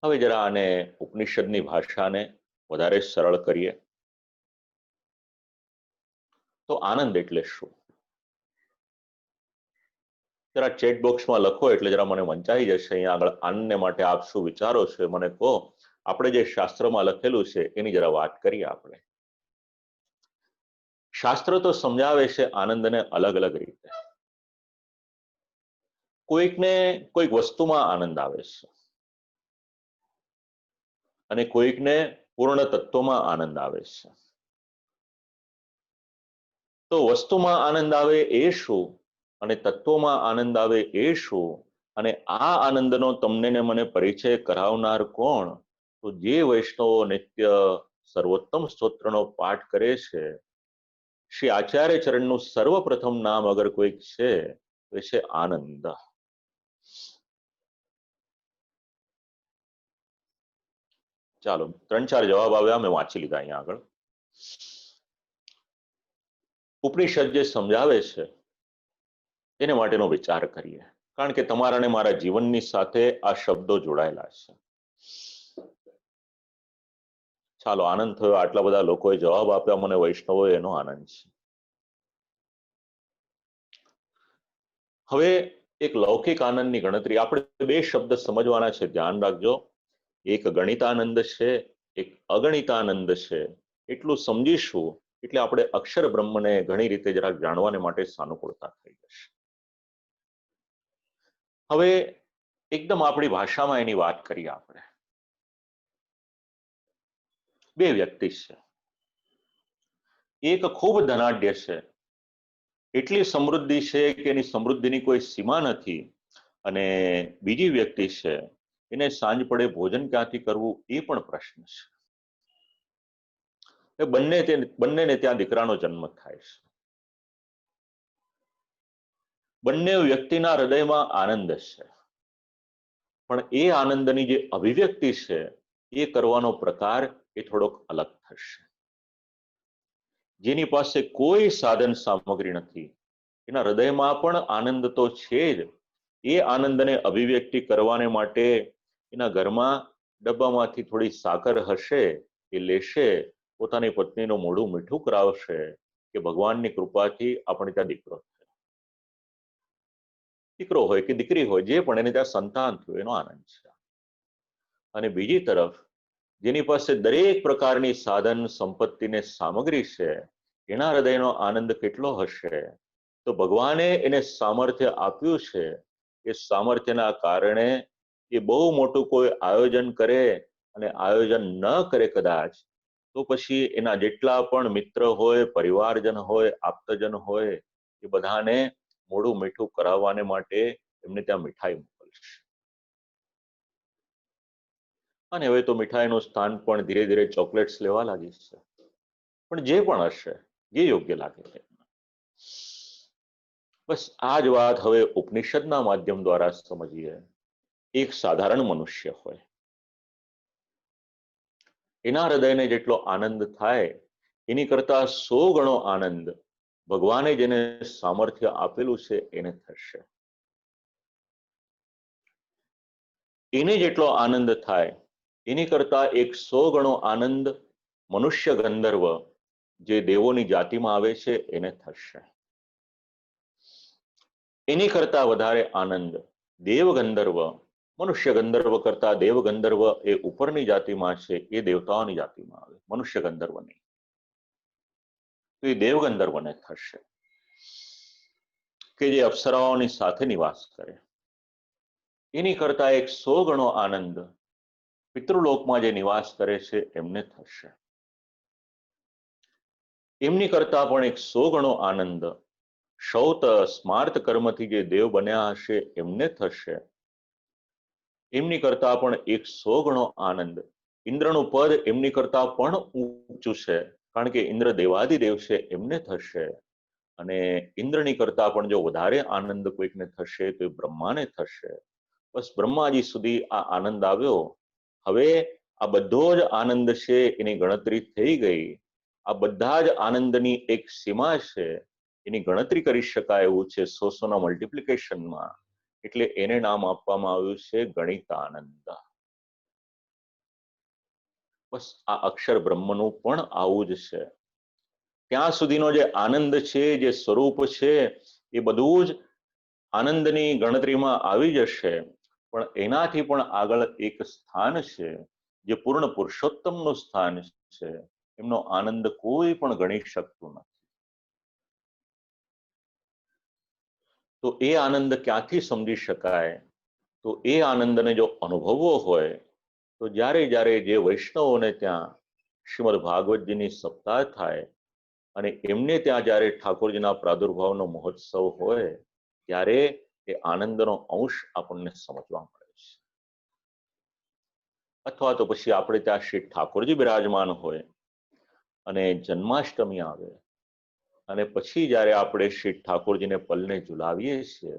હવે જરા આને ઉપનિષદની ભાષાને વધારે સરળ કરીએ તો આનંદ એટલે શું? જરા ચેટ બોક્સમાં લખો એટલે જરા મને વંચાઈ જશે. અહીંયા આગળ આનંદને માટે આપ શું વિચારો છો મને કહો. આપણે જે શાસ્ત્રમાં લખેલું છે એની જરા વાત કરીએ. આપણે શાસ્ત્ર તો સમજાવે છે આનંદને અલગ અલગ રીતે. કોઈકને કોઈક વસ્તુમાં આનંદ આવે છે અને કોઈકને પૂર્ણ તત્વમાં આનંદ આવે છે. તો વસ્તુમાં આનંદ આવે એ શું અને તત્વમાં આનંદ આવે એ શું? અને આ આનંદનો તમને ને મને પરિચય કરાવનાર કોણ? તો જે વૈષ્ણવો નિત્ય સર્વોત્તમ સ્તોત્રનો પાઠ કરે છે, શ્રી આચાર્ય ચરણનું સર્વપ્રથમ નામ અગર કોઈક છે તો છે આનંદ. ચાલો, 3-4 જવાબ આવ્યા, મેં વાંચી લીધા અહીંયા આગળ. ઉપનિષદ જે સમજાવે છે એને માટેનો વિચાર કરીએ, કારણ કે તમારા અને મારા જીવનની સાથે આ શબ્દો જોડાયેલા છે. ચાલો, આનંદ થયો. આટલા બધા લોકોએ જવાબ આપ્યા મને, વૈષ્ણવો, એનો આનંદ છે. હવે એક લૌકિક આનંદની ગણતરી. આપણે બે શબ્દ સમજવાના છે, ધ્યાન રાખજો. એક ગણિતાનંદ છે, એક અગણિતાનંદ છે. એટલું સમજીશું એટલે આપણે અક્ષર બ્રહ્મને ઘણી રીતે જરાક જાણવાને માટે સાનુકૂળતા થઈ જશે. હવે એકદમ આપણી ભાષામાં એની વાત કરીએ. આપણે બે વ્યક્તિ છે, એક ખૂબ ધનાઢ્ય છે, એટલી સમૃદ્ધિ છે કે એની સમૃદ્ધિની કોઈ સીમા નથી, અને બીજી વ્યક્તિ છે, એને સાંજ પડે ભોજન ક્યાંથી કરવું એ પણ પ્રશ્ન છે. બંનેને ત્યાં દીકરાનો જન્મ થાય છે. બંને વ્યક્તિના હૃદયમાં આનંદ છે, પણ એ આનંદની જે અભિવ્યક્તિ છે એ કરવાનો પ્રકાર એ થોડોક અલગ થશે. જેની પાસે કોઈ સાધન સામગ્રી નથી, એના હૃદયમાં પણ આનંદ તો છે જ. એ આનંદને અભિવ્યક્તિ કરવાને માટે એના ઘરમાં ડબ્બામાંથી થોડી સાકર હશે, એ લેશે, પોતાની પત્નીનું મોઢું મીઠું કરાવશે કે ભગવાનની કૃપાથી આપણે ત્યાં દીકરો થયો. દીકરો હોય કે દીકરી હોય, જે પણ એને ત્યાં સંતાન થયું, એનો આનંદ છે. અને બીજી તરફ જેની પાસે દરેક પ્રકારની સાધન સંપત્તિને સામગ્રી છે, એના હૃદયનો આનંદ કેટલો હશે? તો ભગવાને એને સામર્થ્ય આપ્યું છે, એ સામર્થ્યના કારણે એ બહુ મોટું કોઈ આયોજન કરે અને આયોજન ન કરે કદાચ, તો પછી એના જેટલા પણ મિત્ર હોય, પરિવારજન હોય, આપ્તજન હોય, એ બધાને મોઢું મીઠું કરાવવાને માટે એમને ત્યાં મીઠાઈ મોકલશે. અને હવે તો મીઠાઈનું સ્થાન પણ ધીરે ધીરે ચોકલેટ્સ લેવા લાગી છે. પણ જે પણ હશે, જે યોગ્ય લાગે. બસ આ જ વાત હવે ઉપનિષદના માધ્યમ દ્વારા સમજીએ. એક સાધારણ મનુષ્ય હોય, એના હૃદયને જેટલો આનંદ થાય એની કરતા 100 ગણો આનંદ ભગવાને જેને સામર્થ્ય આપેલું છે એને થશે. એને જેટલો આનંદ થાય એની કરતા 100 ગણો આનંદ મનુષ્ય ગંધર્વ જે દેવોની જાતિમાં આવે છે એને થશે. એની કરતા વધારે આનંદ દેવ ગંધર્વ, મનુષ્ય ગંધર્વ કરતા દેવ ગંધર્વ એ ઉપરની જાતિમાં છે, એ દેવતાઓની જાતિમાં આવે, મનુષ્ય ગંધર્વ નહીં. તો એ દેવ ગંધર્વને થશે કે જે અપ્સરાઓની સાથે નિવાસ કરે. એની કરતા 100 ગણો આનંદ પિતૃલોકમાં જે નિવાસ કરે છે એમને થશે. એમની કરતા પણ 100 ગણો આનંદ શૌત સ્માર્ત કર્મથી જે દેવ બન્યા હશે એમને થશે. એમની કરતા પણ 100 ગણો આનંદ ઇન્દ્રનું પદ એમની કરતા પણ ઊંચું છે, કારણ કે ઇન્દ્ર દેવાદિદેવ છે, એમને થશે. અને ઇન્દ્રની કરતા પણ જો વધારે આનંદ કોઈકને થશે તો એ બ્રહ્માને થશે. બસ બ્રહ્માજી સુધી આ આનંદ આવ્યો. હવે આ બધો જ આનંદ છે એની ગણતરી થઈ ગઈ. આ બધા જ આનંદની એક સીમા છે, એની ગણતરી કરી શકાય એવું છે 100ના મલ્ટિપ્લિકેશનમાં. એટલે એને નામ આપવામાં આવ્યું છે ગણિતાનંદ. બસ આ અક્ષર બ્રહ્મનું પણ આવું જ છે. ત્યાં સુધીનો જે આનંદ છે, જે સ્વરૂપ છે, એ બધું જ આનંદની ગણતરીમાં આવી જશે. પણ એનાથી પણ આગળ એક સ્થાન છે જે પૂર્ણ પુરુષોત્તમનું સ્થાન છે. એમનો આનંદ કોઈ પણ ગણી શકતું નથી. તો એ આનંદ ક્યાંથી સમજી શકાય? તો એ આનંદને જો અનુભવવો હોય તો જ્યારે જ્યારે જે વૈષ્ણવોને ત્યાં શ્રીમદ ભાગવતજીની સપ્તાહ થાય અને એમને ત્યાં જ્યારે ઠાકોરજીના પ્રાદુર્ભાવનો મહોત્સવ હોય ત્યારે એ આનંદનો અંશ આપણને સમજવા મળે છે. અથવા તો પછી આપણે ત્યાં શ્રી ઠાકોરજી બિરાજમાન હોય અને જન્માષ્ટમી આવે અને પછી જ્યારે આપણે શ્રી ઠાકોરજીને પલને ઝુલાવીએ છીએ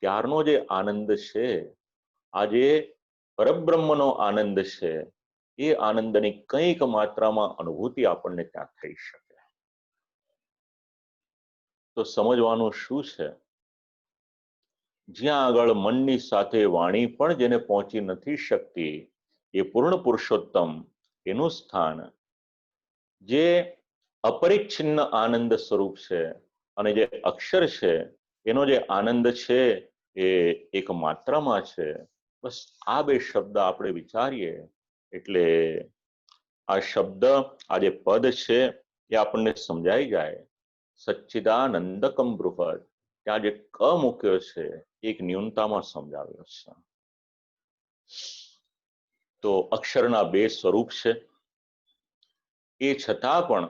ત્યારનો જે આનંદ છે, આજે પરબ્રહ્મનો આનંદ છે, એ આનંદની કંઈક માત્રામાં અનુભૂતિ આપણને ત્યાં થઈ શકે. તો સમજવાનું શું છે? જ્યાં આગળ મનની સાથે વાણી પણ જેને પહોંચી નથી શકતી એ પૂર્ણ પુરુષોત્તમ એનું સ્થાન, જે અપરિચ્છિન્ન આનંદ સ્વરૂપ છે અને જે અક્ષર છે એનો જે આનંદ છે એ એક માત્રામાં છે. બસ આ બે શબ્દ આપણે વિચારીએ એટલે આ શબ્દ, આ જે પદ છે એ આપણને સમજાઈ જાય. સચ્ચિદાનંદકમ બૃહદ, ત્યાં જે ક મૂક્યો છે એક ન્યૂનતામાં સમજાવ્યો છે. તો અક્ષરના બે સ્વરૂપ છે, એ છતાં પણ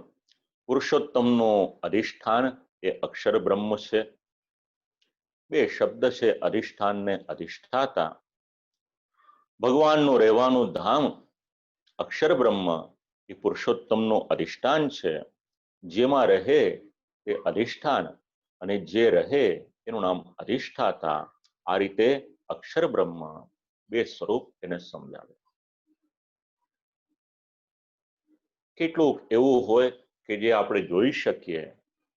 પુરુષોત્તમનું અધિષ્ઠાન એ અક્ષર બ્રહ્મ છે. બે શબ્દ છે, અધિષ્ઠાન ને અધિષ્ઠાતા. ભગવાનનું રહેવાનું ધામ અક્ષર બ્રહ્મ એ પુરુષોત્તમનું અધિષ્ઠાન છે. જેમાં રહે તે અધિષ્ઠાન અને જે રહે એનું નામ અધિષ્ઠાતા. આ રીતે અક્ષર બ્રહ્મ બે સ્વરૂપ એને સમજાવે. કેટલુંક એવું હોય કે જે આપણે જોઈ શકીએ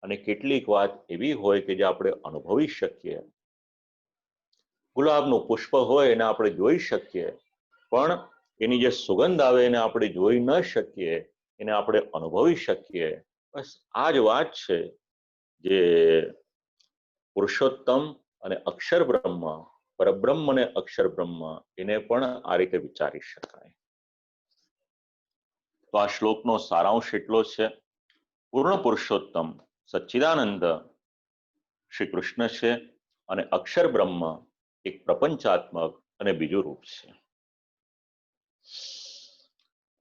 અને કેટલીક વાત એવી હોય કે જે આપણે અનુભવી શકીએ. ગુલાબનું પુષ્પ હોય એને આપણે જોઈ શકીએ, પણ એની જે સુગંધ આવે એને આપણે જોઈ ન શકીએ, એને આપણે અનુભવી શકીએ. બસ આ જ વાત છે જે પુરુષોત્તમ અને અક્ષર બ્રહ્મ, પરબ્રહ્મ અને અક્ષર બ્રહ્મ, એને પણ આ રીતે વિચારી શકાય. તો આ શ્લોકનો સારાંશ એટલો છે, પૂર્ણ પુરુષોત્તમ સચ્ચિદાનંદ શ્રી કૃષ્ણ છે અને અક્ષર બ્રહ્મ એક પ્રપંચાત્મક અને બીજું રૂપ છે.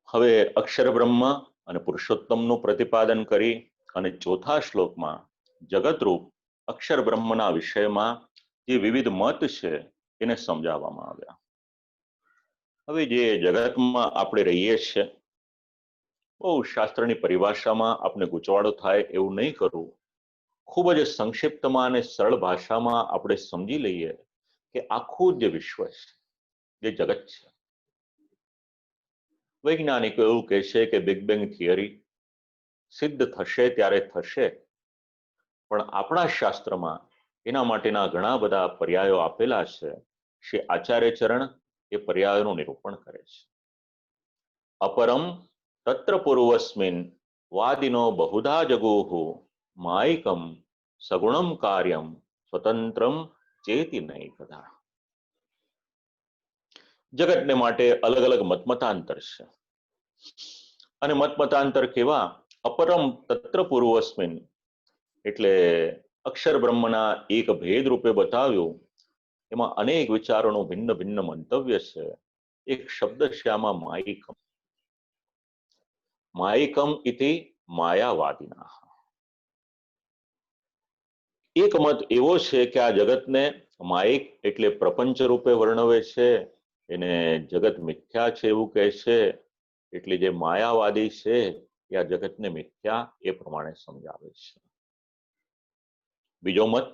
હવે અક્ષર બ્રહ્મ અને પુરુષોત્તમનું પ્રતિપાદન કરી અને ચોથા શ્લોકમાં જગતરૂપ અક્ષર બ્રહ્મના વિષયમાં જે વિવિધ મત છે એને સમજાવવામાં આવ્યા. હવે જે જગતમાં આપણે રહીએ છીએ, બહુ શાસ્ત્રની પરિભાષામાં આપણે ગૂંચવાડો થાય એવું નહીં કરવું. ખૂબ જ સંક્ષિપ્તમાં અને સરળ ભાષામાં આપણે સમજી લઈએ કે આખું જે વિશ્વ છે, જે જગત છે, વૈજ્ઞાનિકો એવું કહે છે કે બિગ બેંગ થિયરી સિદ્ધ થશે ત્યારે થશે, પણ આપણા શાસ્ત્રમાં એના માટેના ઘણા બધા પર્યાયો આપેલા છે. શ્રી આચાર્ય ચરણ એ પર્યાયોનું નિરૂપણ કરે છે. અપરમ તત્ર પૂર્વસ્મિન વાદિનો બહુધા જગોહુ માયિકમ સગુણમ કાર્યમ સ્વતંત્રમ ચેતિ નૈકદા. જગતને માટે અલગ અલગ મતમતાંતર છે. અને મતમતાંતર કેવા? અપરમ તત્ર પૂર્વસ્મિન એટલે અક્ષર બ્રહ્મના એક ભેદ રૂપે બતાવ્યું, એમાં અનેક વિચારોનું ભિન્ન ભિન્ન મંતવ્ય છે. એક શબ્દ છે આમાં માયિકમ. માયિકમ ઇતિ માયાવાદિના. એક મત એવો છે કે આ જગતને માયિક એટલે પ્રપંચ રૂપે વર્ણવે છે, એને જગત મિથ્યા છે એવું કહે છે. એટલે જે માયાવાદી છે એ આ જગતને મિથ્યા એ પ્રમાણે સમજાવે છે. બીજો મત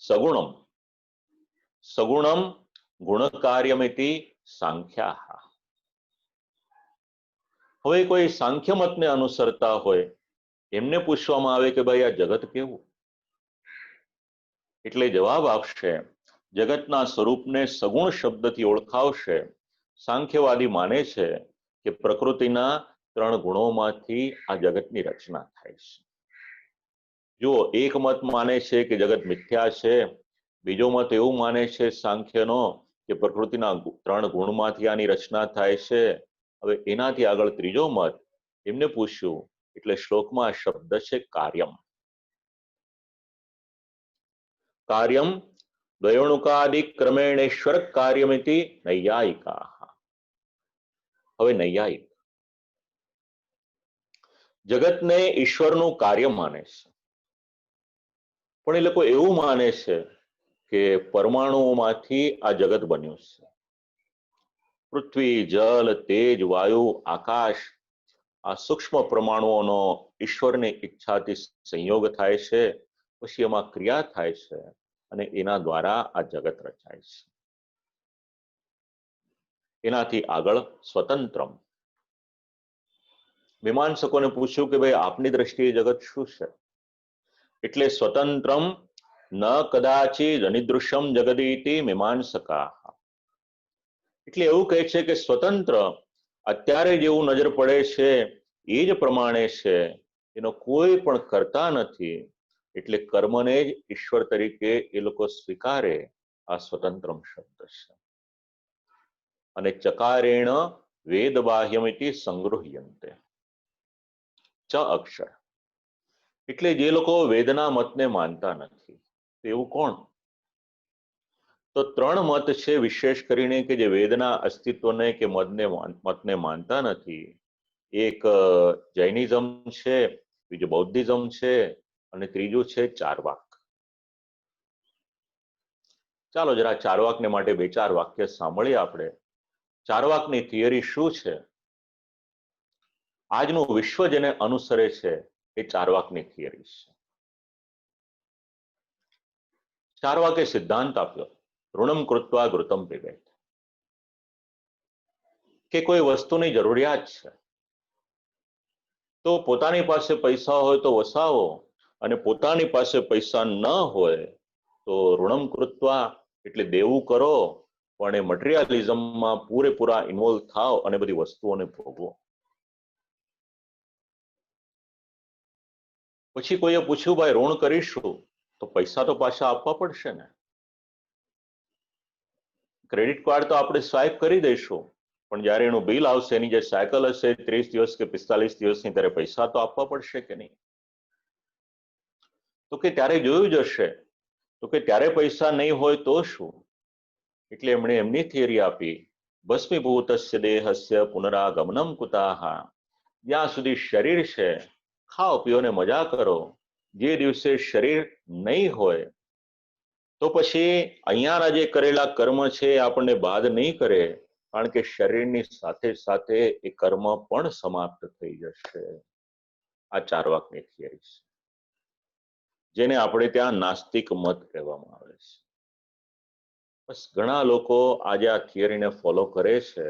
સગુણમ. સગુણમ ગુણકાર્યમિતિ સાંખ્યા. હવે કોઈ સાંખ્ય મતને અનુસરતા હોય એમને પૂછવામાં આવે કે ભાઈ આ જગત કેવું? એટલે જવાબ આપશે, જગતના સ્વરૂપને સગુણ શબ્દથી ઓળખાવશે. સાંખ્યવાદી માને છે કે પ્રકૃતિના 3 ગુણોમાંથી આ જગતની રચના થાય છે. જો એક મત માને છે કે જગત મિથ્યા છે, બીજો મત એવું માને છે સાંખ્યનો કે પ્રકૃતિના 3 ગુણમાંથી આની રચના થાય છે. હવે એનાથી આગળ ત્રીજો મત, એમને પૂછ્યું એટલે શ્લોકમાં શબ્દ છે કાર્યમ. કાર્યમ દ્વયોણુકાદિ ક્રમેણેશ્વર કાર્યમિતિ નૈયાયિકા. હવે નૈયાયિક જગતને ઈશ્વરનું કાર્ય માને છે, પણ એ લોકો એવું માને છે કે પરમાણુઓમાંથી આ જગત બન્યું છે. પૃથ્વી, જલ, તેજ, વાયુ, આકાશ, આ સૂક્ષ્મ પરમાણુઓનો ઈશ્વરની ઈચ્છાથી સંયોગ થાય છે, પછી એમાં ક્રિયા થાય છે અને એના દ્વારા આ જગત રચાય છે. એનાથી આગળ સ્વતંત્રમ. મીમાંસકોને પૂછ્યું કે ભાઈ આપની દ્રષ્ટિએ જગત શું છે? એટલે સ્વતંત્રમ ન કદાચિદ અનિદૃશ્યમ જગદીતિ મીમાંસકા. એટલે એવું કહે છે કે સ્વતંત્ર અત્યારે જેવું નજર પડે છે એ જ પ્રમાણે છે, એનો કોઈ પણ કરતા નથી. એટલે કર્મને જ ઈશ્વર તરીકે એ લોકો સ્વીકારે. આ સ્વતંત્રમ શબ્દ છે. અને ચકારેણ વેદ બાહ્યમિતિ સંગૃહ્યંતે. ચ અક્ષર એટલે જે લોકો વેદના મતને માનતા નથી. એવું કોણ? તો 3 મત છે વિશેષ કરીને કે જે વેદના અસ્તિત્વને કે મતને માનતા નથી. એક જૈનિઝમ છે, બીજું બૌદ્ધિઝમ છે અને ત્રીજું છે ચારવાક. ચાલો જરા ચારવાકને માટે 2-4 વાક્ય સાંભળીએ આપણે. ચારવાકની થિયરી શું છે? આજનું વિશ્વ જેને અનુસરે છે એ ચારવાકની થિયરી છે. ચારવાકે સિદ્ધાંત આપ્યો, ઋણમ કૃત્વા ઘૃતમ પિબેત. કે કોઈ વસ્તુની જરૂરિયાત છે તો પોતાની પાસે પૈસા હોય તો વસાવો, અને પોતાની પાસે પૈસા ન હોય તો ઋણમ કૃત્વા એટલે દેવું કરો, પણ એ મટીરિયાલિઝમમાં પૂરેપૂરા ઇન્વોલ્વ થાવ અને બધી વસ્તુઓને ભોગવો. પછી કોઈએ પૂછ્યું ભાઈ ઋણ કરીશું તો પૈસા તો પાછા આપવા પડશે ને. ક્રેડિટ કાર્ડ તો આપણે સ્વાઇપ કરી દઈશું, પણ જ્યારે એનું બિલ આવશે, એની જે સાયકલ હશે 30 દિવસ કે 45 દિવસની, ત્યારે પૈસા તો આપવા પડશે કે નહીં? તો કે ત્યારે જોયું જશે. તો કે ત્યારે પૈસા નહીં હોય તો શું? એટલે એમણે એમની થિયરી આપી, ભસ્મીભૂતસ્ય દેહસ્ય પુનરાગમનમ કુતાહ. જ્યાં સુધી શરીર છે ખાઓ પીઓ ને મજા કરો. જે દિવસે શરીર નહીં હોય તો પછી અહીંયાના જે કરેલા કર્મ છે એ આપણને બાદ નહીં કરે, કારણ કે શરીરની સાથે સાથે એ કર્મ પણ સમાપ્ત થઈ જશે. આ ચારવાકની થિયરી છે, જેને આપણે ત્યાં નાસ્તિક મત કહેવામાં આવે છે. બસ ઘણા લોકો આજે આ થિયરીને ફોલો કરે છે.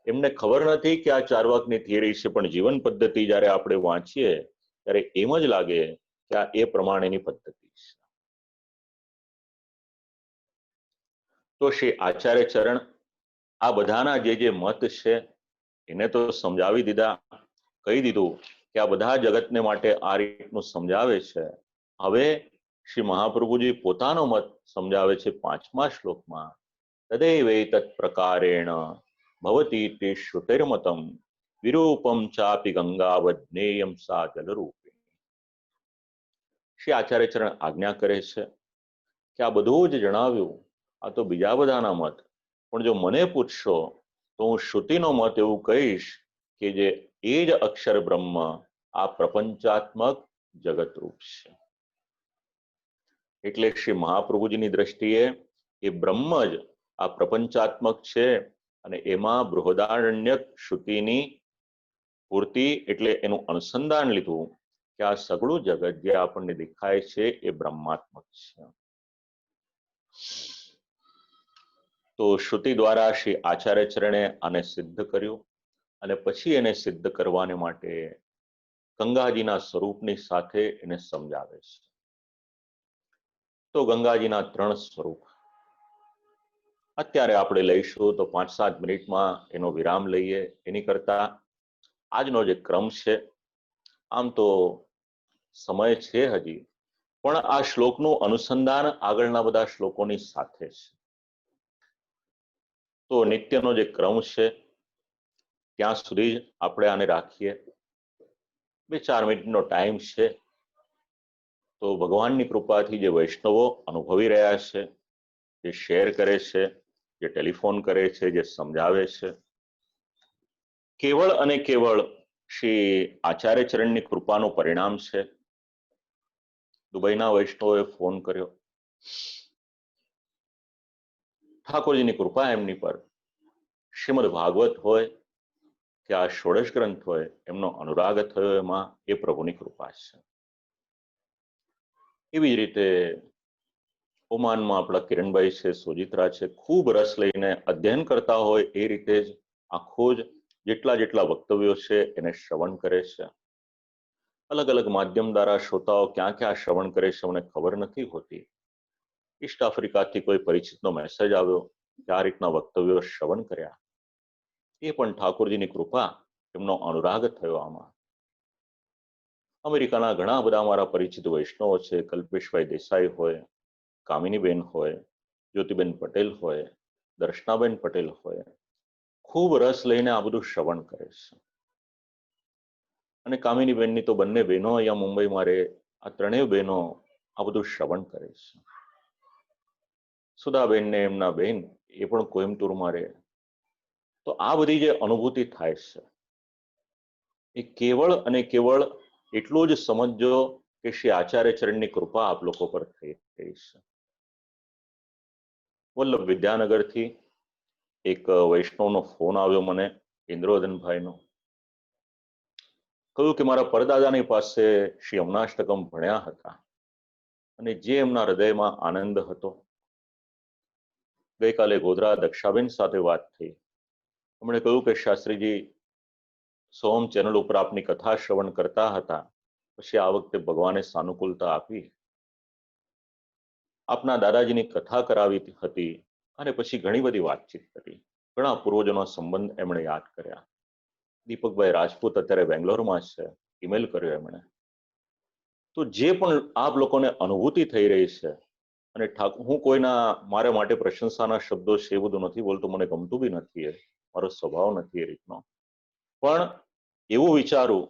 એમને ખબર નથી કે આ ચારવાકની થિયરી છે, પણ જીવન પદ્ધતિ જ્યારે આપણે વાંચીએ ત્યારે એમ જ લાગે કે આ એ પ્રમાણેની પદ્ધતિ છે. તો શ્રી આચાર્ય ચરણ આ બધાના જે મત છે એને તો સમજાવી દીધા, કહી દીધું કે આ બધા જગતને માટે આ રીતનું સમજાવે છે. હવે શ્રી મહાપ્રભુજી પોતાનો મત સમજાવે છે 5મા શ્લોકમાં. તદેવૈતત્ પ્રકારેણ ભવતી તે શ્રુતિર્મતમ વિરૂપમ ચાપી ગંગાવદ જ્ઞેયમ સા જલરૂપે. શ્રી આચાર્ય ચરણ આજ્ઞા કરે છે કે આ બધું જ જણાવ્યું આ તો બીજા બધાના મત, પણ જો મને પૂછશો તો હું શ્રુતિનો મત એવું કહીશ કે જે એ જ અક્ષર બ્રહ્મ આ પ્રપંચાત્મક જગતરૂપ છે. એટલે શ્રી મહાપ્રભુજીની દ્રષ્ટિએ એ બ્રહ્મ જ આ પ્રપંચાત્મક છે અને એમાં બૃહદારણ્યક શ્રુતિની પૂર્તિ એટલે એનું અનુસંધાન લીધું કે આ સગળું જગત જે આપણને દેખાય છે એ બ્રહ્માત્મક છે. તો શ્રુતિ દ્વારા શ્રી આચાર્ય ચરણે આને સિદ્ધ કર્યું અને પછી એને સિદ્ધ કરવાને માટે ગંગાજીના સ્વરૂપની સાથે એને સમજાવે છે. તો ગંગાજીના 3 સ્વરૂપ અત્યારે આપણે લઈશું તો 5-7 મિનિટમાં એનો વિરામ લઈએ. એની કરતા આજનો જે ક્રમ છે, આમ તો સમય છે હજી, પણ આ શ્લોકનું અનુસંધાન આગળના બધા શ્લોકોની સાથે છે. તો નિત્યનો જે ક્રમ છે ત્યાં સુધી જ આપણે આને રાખીએ. 2-4 મિનિટનો ટાઈમ છે. તો ભગવાનની કૃપાથી જે વૈષ્ણવો અનુભવી રહ્યા છે, જે શેર કરે છે, જે ટેલિફોન કરે છે, જે સમજાવે છે, કેવળ અને કેવળ શ્રી આચાર્ય ચરણની કૃપાનું પરિણામ છે. દુબઈના વૈષ્ણવોએ ફોન કર્યો, ઠાકોરજીની કૃપા એમની પર, શ્રીમદ ભાગવત હોય કે આ ષોડશ ગ્રંથ હોય, એમનો અનુરાગ થયો એમાં એ પ્રભુની કૃપા છે. એવી જ રીતે ઓમાનમાં આપણા કિરણભાઈ છે, સોજિત્રા છે, ખૂબ રસ લઈને અધ્યયન કરતા હોય એ રીતે જ આખો જ જેટલા વક્તવ્યો છે એને શ્રવણ કરે છે. અલગ અલગ માધ્યમ દ્વારા શ્રોતાઓ ક્યાં શ્રવણ કરે છે મને ખબર નથી હોતી. ઈસ્ટ આફ્રિકાથી કોઈ પરિચિતનો મેસેજ આવ્યો કે આ રીતના વક્તવ્યો શ્રવણ કર્યા. એ પણ ઠાકોરજીની કૃપા, એમનો અનુરાગ થયો આમાં. અમેરિકાના ઘણા બધા મારા પરિચિત વૈષ્ણવો છે, કલ્પેશભાઈ દેસાઈ હોય, કામિનીબેન હોય, જ્યોતિબેન પટેલ હોય, દર્શનાબેન પટેલ હોય, ખૂબ રસ લઈને આ બધું શ્રવણ કરે છે. અને કામિનીબેનની તો બંને બહેનો અહીંયા મુંબઈમાં રહે, આ 3 બહેનો આ બધું શ્રવણ કરે છે. સુધાબેનને એમના બહેન એ પણ કોઈમ્બતુરમાં રહે. તો આ બધી જે અનુભૂતિ થાય છે એ કેવળ અને કેવળ એટલું જ સમજો કે શ્રી આચાર્ય ચરણની કૃપા આપ લોકો પર થઈ છે. વલ્લભ વિદ્યાનગરથી એક વૈષ્ણવનો ફોન આવ્યો મને, ઇન્દ્રવદનભાઈનો. કહ્યું કે મારા પરદાદાની પાસે શ્રી અમનાષ્ટકમ ભણ્યા હતા અને જે એમના હૃદયમાં આનંદ હતો. ગઈકાલે ગોધરા દક્ષાબેન સાથે વાત થઈ. એમણે કહ્યું કે શાસ્ત્રીજી, સોમ ચેનલ ઉપર આપની કથા શ્રવણ કરતા હતા, પછી આ વખતે ભગવાને સાનુકૂળતા આપી, આપના દાદાજીની કથા કરાવી હતી અને પછી ઘણી બધી વાતચીત કરી. ઘણા પૂર્વજોનો સંબંધ એમણે યાદ કર્યા. દીપકભાઈ રાજપૂત અત્યારે બેંગ્લોરમાં છે, ઈમેલ કર્યો એમણે. તો જે પણ આપ લોકોને અનુભૂતિ થઈ રહી છે, અને હું કોઈના મારા માટે પ્રશંસાના શબ્દો છે એ બધું નથી બોલતો, મને ગમતું બી નથી, મારો સ્વભાવ નથી એ રીતનો. પણ એવું વિચારું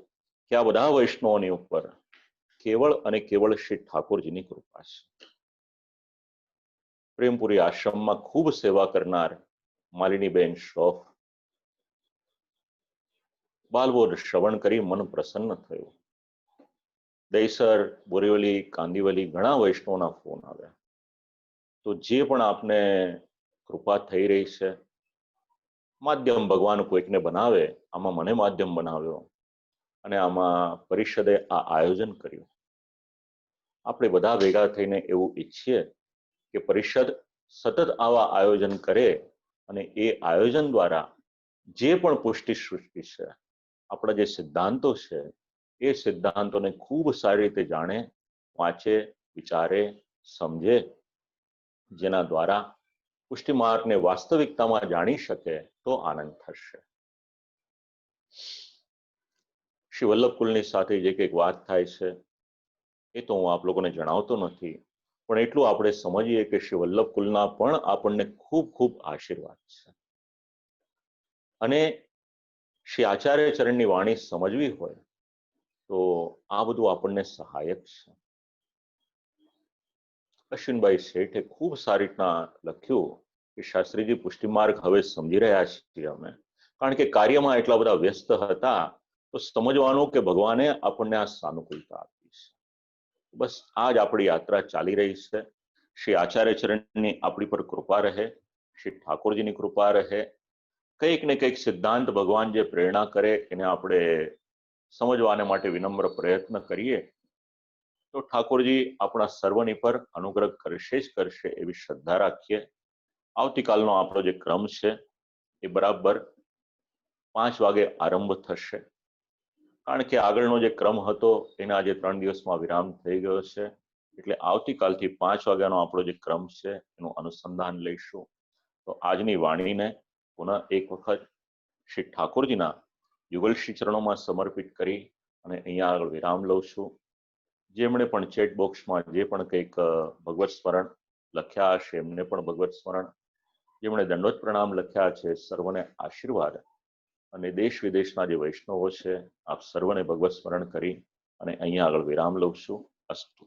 કે આ બધા વૈષ્ણવોની ઉપર કેવળ અને કેવળ શ્રી ઠાકોરજીની કૃપા છે. પ્રેમપુરી આશ્રમમાં ખૂબ સેવા કરનાર માલિનીબેન શ્રોફ, બાલબોધ શ્રવણ કરી મન પ્રસન્ન થયું. દહીસર, બોરીવલી, કાંદીવલી ઘણા વૈષ્ણવના ફોન આવ્યા. તો જે પણ આપને કૃપા થઈ રહી છે, માધ્યમ ભગવાન કોઈકને બનાવે, આમાં મને માધ્યમ બનાવ્યો અને આમાં પરિષદે આ આયોજન કર્યું. આપણે બધા ભેગા થઈને એવું ઈચ્છીએ કે પરિષદ સતત આવા આયોજન કરે અને એ આયોજન દ્વારા જે પણ પુષ્ટિ સૃષ્ટિ છે, આપણા જે સિદ્ધાંતો છે, એ સિદ્ધાંતોને ખૂબ સારી રીતે જાણે વાંચે, વિચારે, સમજે, જેના દ્વારા પુષ્ટિ માર્ગને વાસ્તવિકતામાં જાણી શકે તો આનંદ થશે. શ્રી વલ્લભકુલની સાથે જે કંઈક વાત થાય છે એ તો હું આપ લોકોને જણાવતો નથી, પણ એટલું આપણે સમજીએ કે શ્રી વલ્લભકુલના પણ આપણને ખૂબ ખૂબ આશીર્વાદ છે. અને શ્રી આચાર્ય ચરણની વાણી સમજવી હોય તો આ બધું આપણને સહાયક છે. અશ્વિનભાઈ શેઠે ખૂબ સારી રીતના લખ્યું કે શાસ્ત્રીજી પુષ્ટિમાર્ગ હવે સમજી રહ્યા છીએ અમે, કારણ કે કાર્યમાં એટલા બધા વ્યસ્ત હતા તો સમજવાનું કે ભગવાને આપણને આ સાનુકૂળતા આપી છે. બસ આ જ આપણી યાત્રા ચાલી રહી છે. શ્રી આચાર્ય ચરણની આપણી પર કૃપા રહે, શ્રી ઠાકોરજીની કૃપા રહે. કંઈક ને કંઈક સિદ્ધાંત ભગવાન જે પ્રેરણા કરે એને આપણે સમજવાને માટે વિનમ્ર પ્રયત્ન કરીએ તો ઠાકોરજી આપણા સર્વની પર અનુગ્રહ કરશે જ કરશે એવી શ્રદ્ધા રાખીએ. આવતીકાલનો આપણો જે ક્રમ છે એ બરાબર 5 વાગે આરંભ થશે, કારણ કે આગળનો જે ક્રમ હતો એના આજે 3 દિવસમાં વિરામ થઈ ગયો છે, એટલે આવતીકાલથી 5 વાગ્યાનો આપણો જે ક્રમ છે એનું અનુસંધાન લઈશું. તો આજની વાણીને પુનઃ એક વખત શ્રી ઠાકોરજીના યુગલશ્રી ચરણોમાં સમર્પિત કરી અને અહીંયા આગળ વિરામ લઉં છું. જેમણે પણ ચેટ બોક્સમાં જે પણ કંઈક ભગવત સ્મરણ લખ્યા હશે એમને પણ ભગવત સ્મરણ, જેમણે દંડવત પ્રણામ લખ્યા છે સર્વને આશીર્વાદ, અને દેશ વિદેશના જે વૈષ્ણવો છે આપ સર્વને ભગવત સ્મરણ કરી અને અહીંયા આગળ વિરામ લઉં છું. અસ્તુ.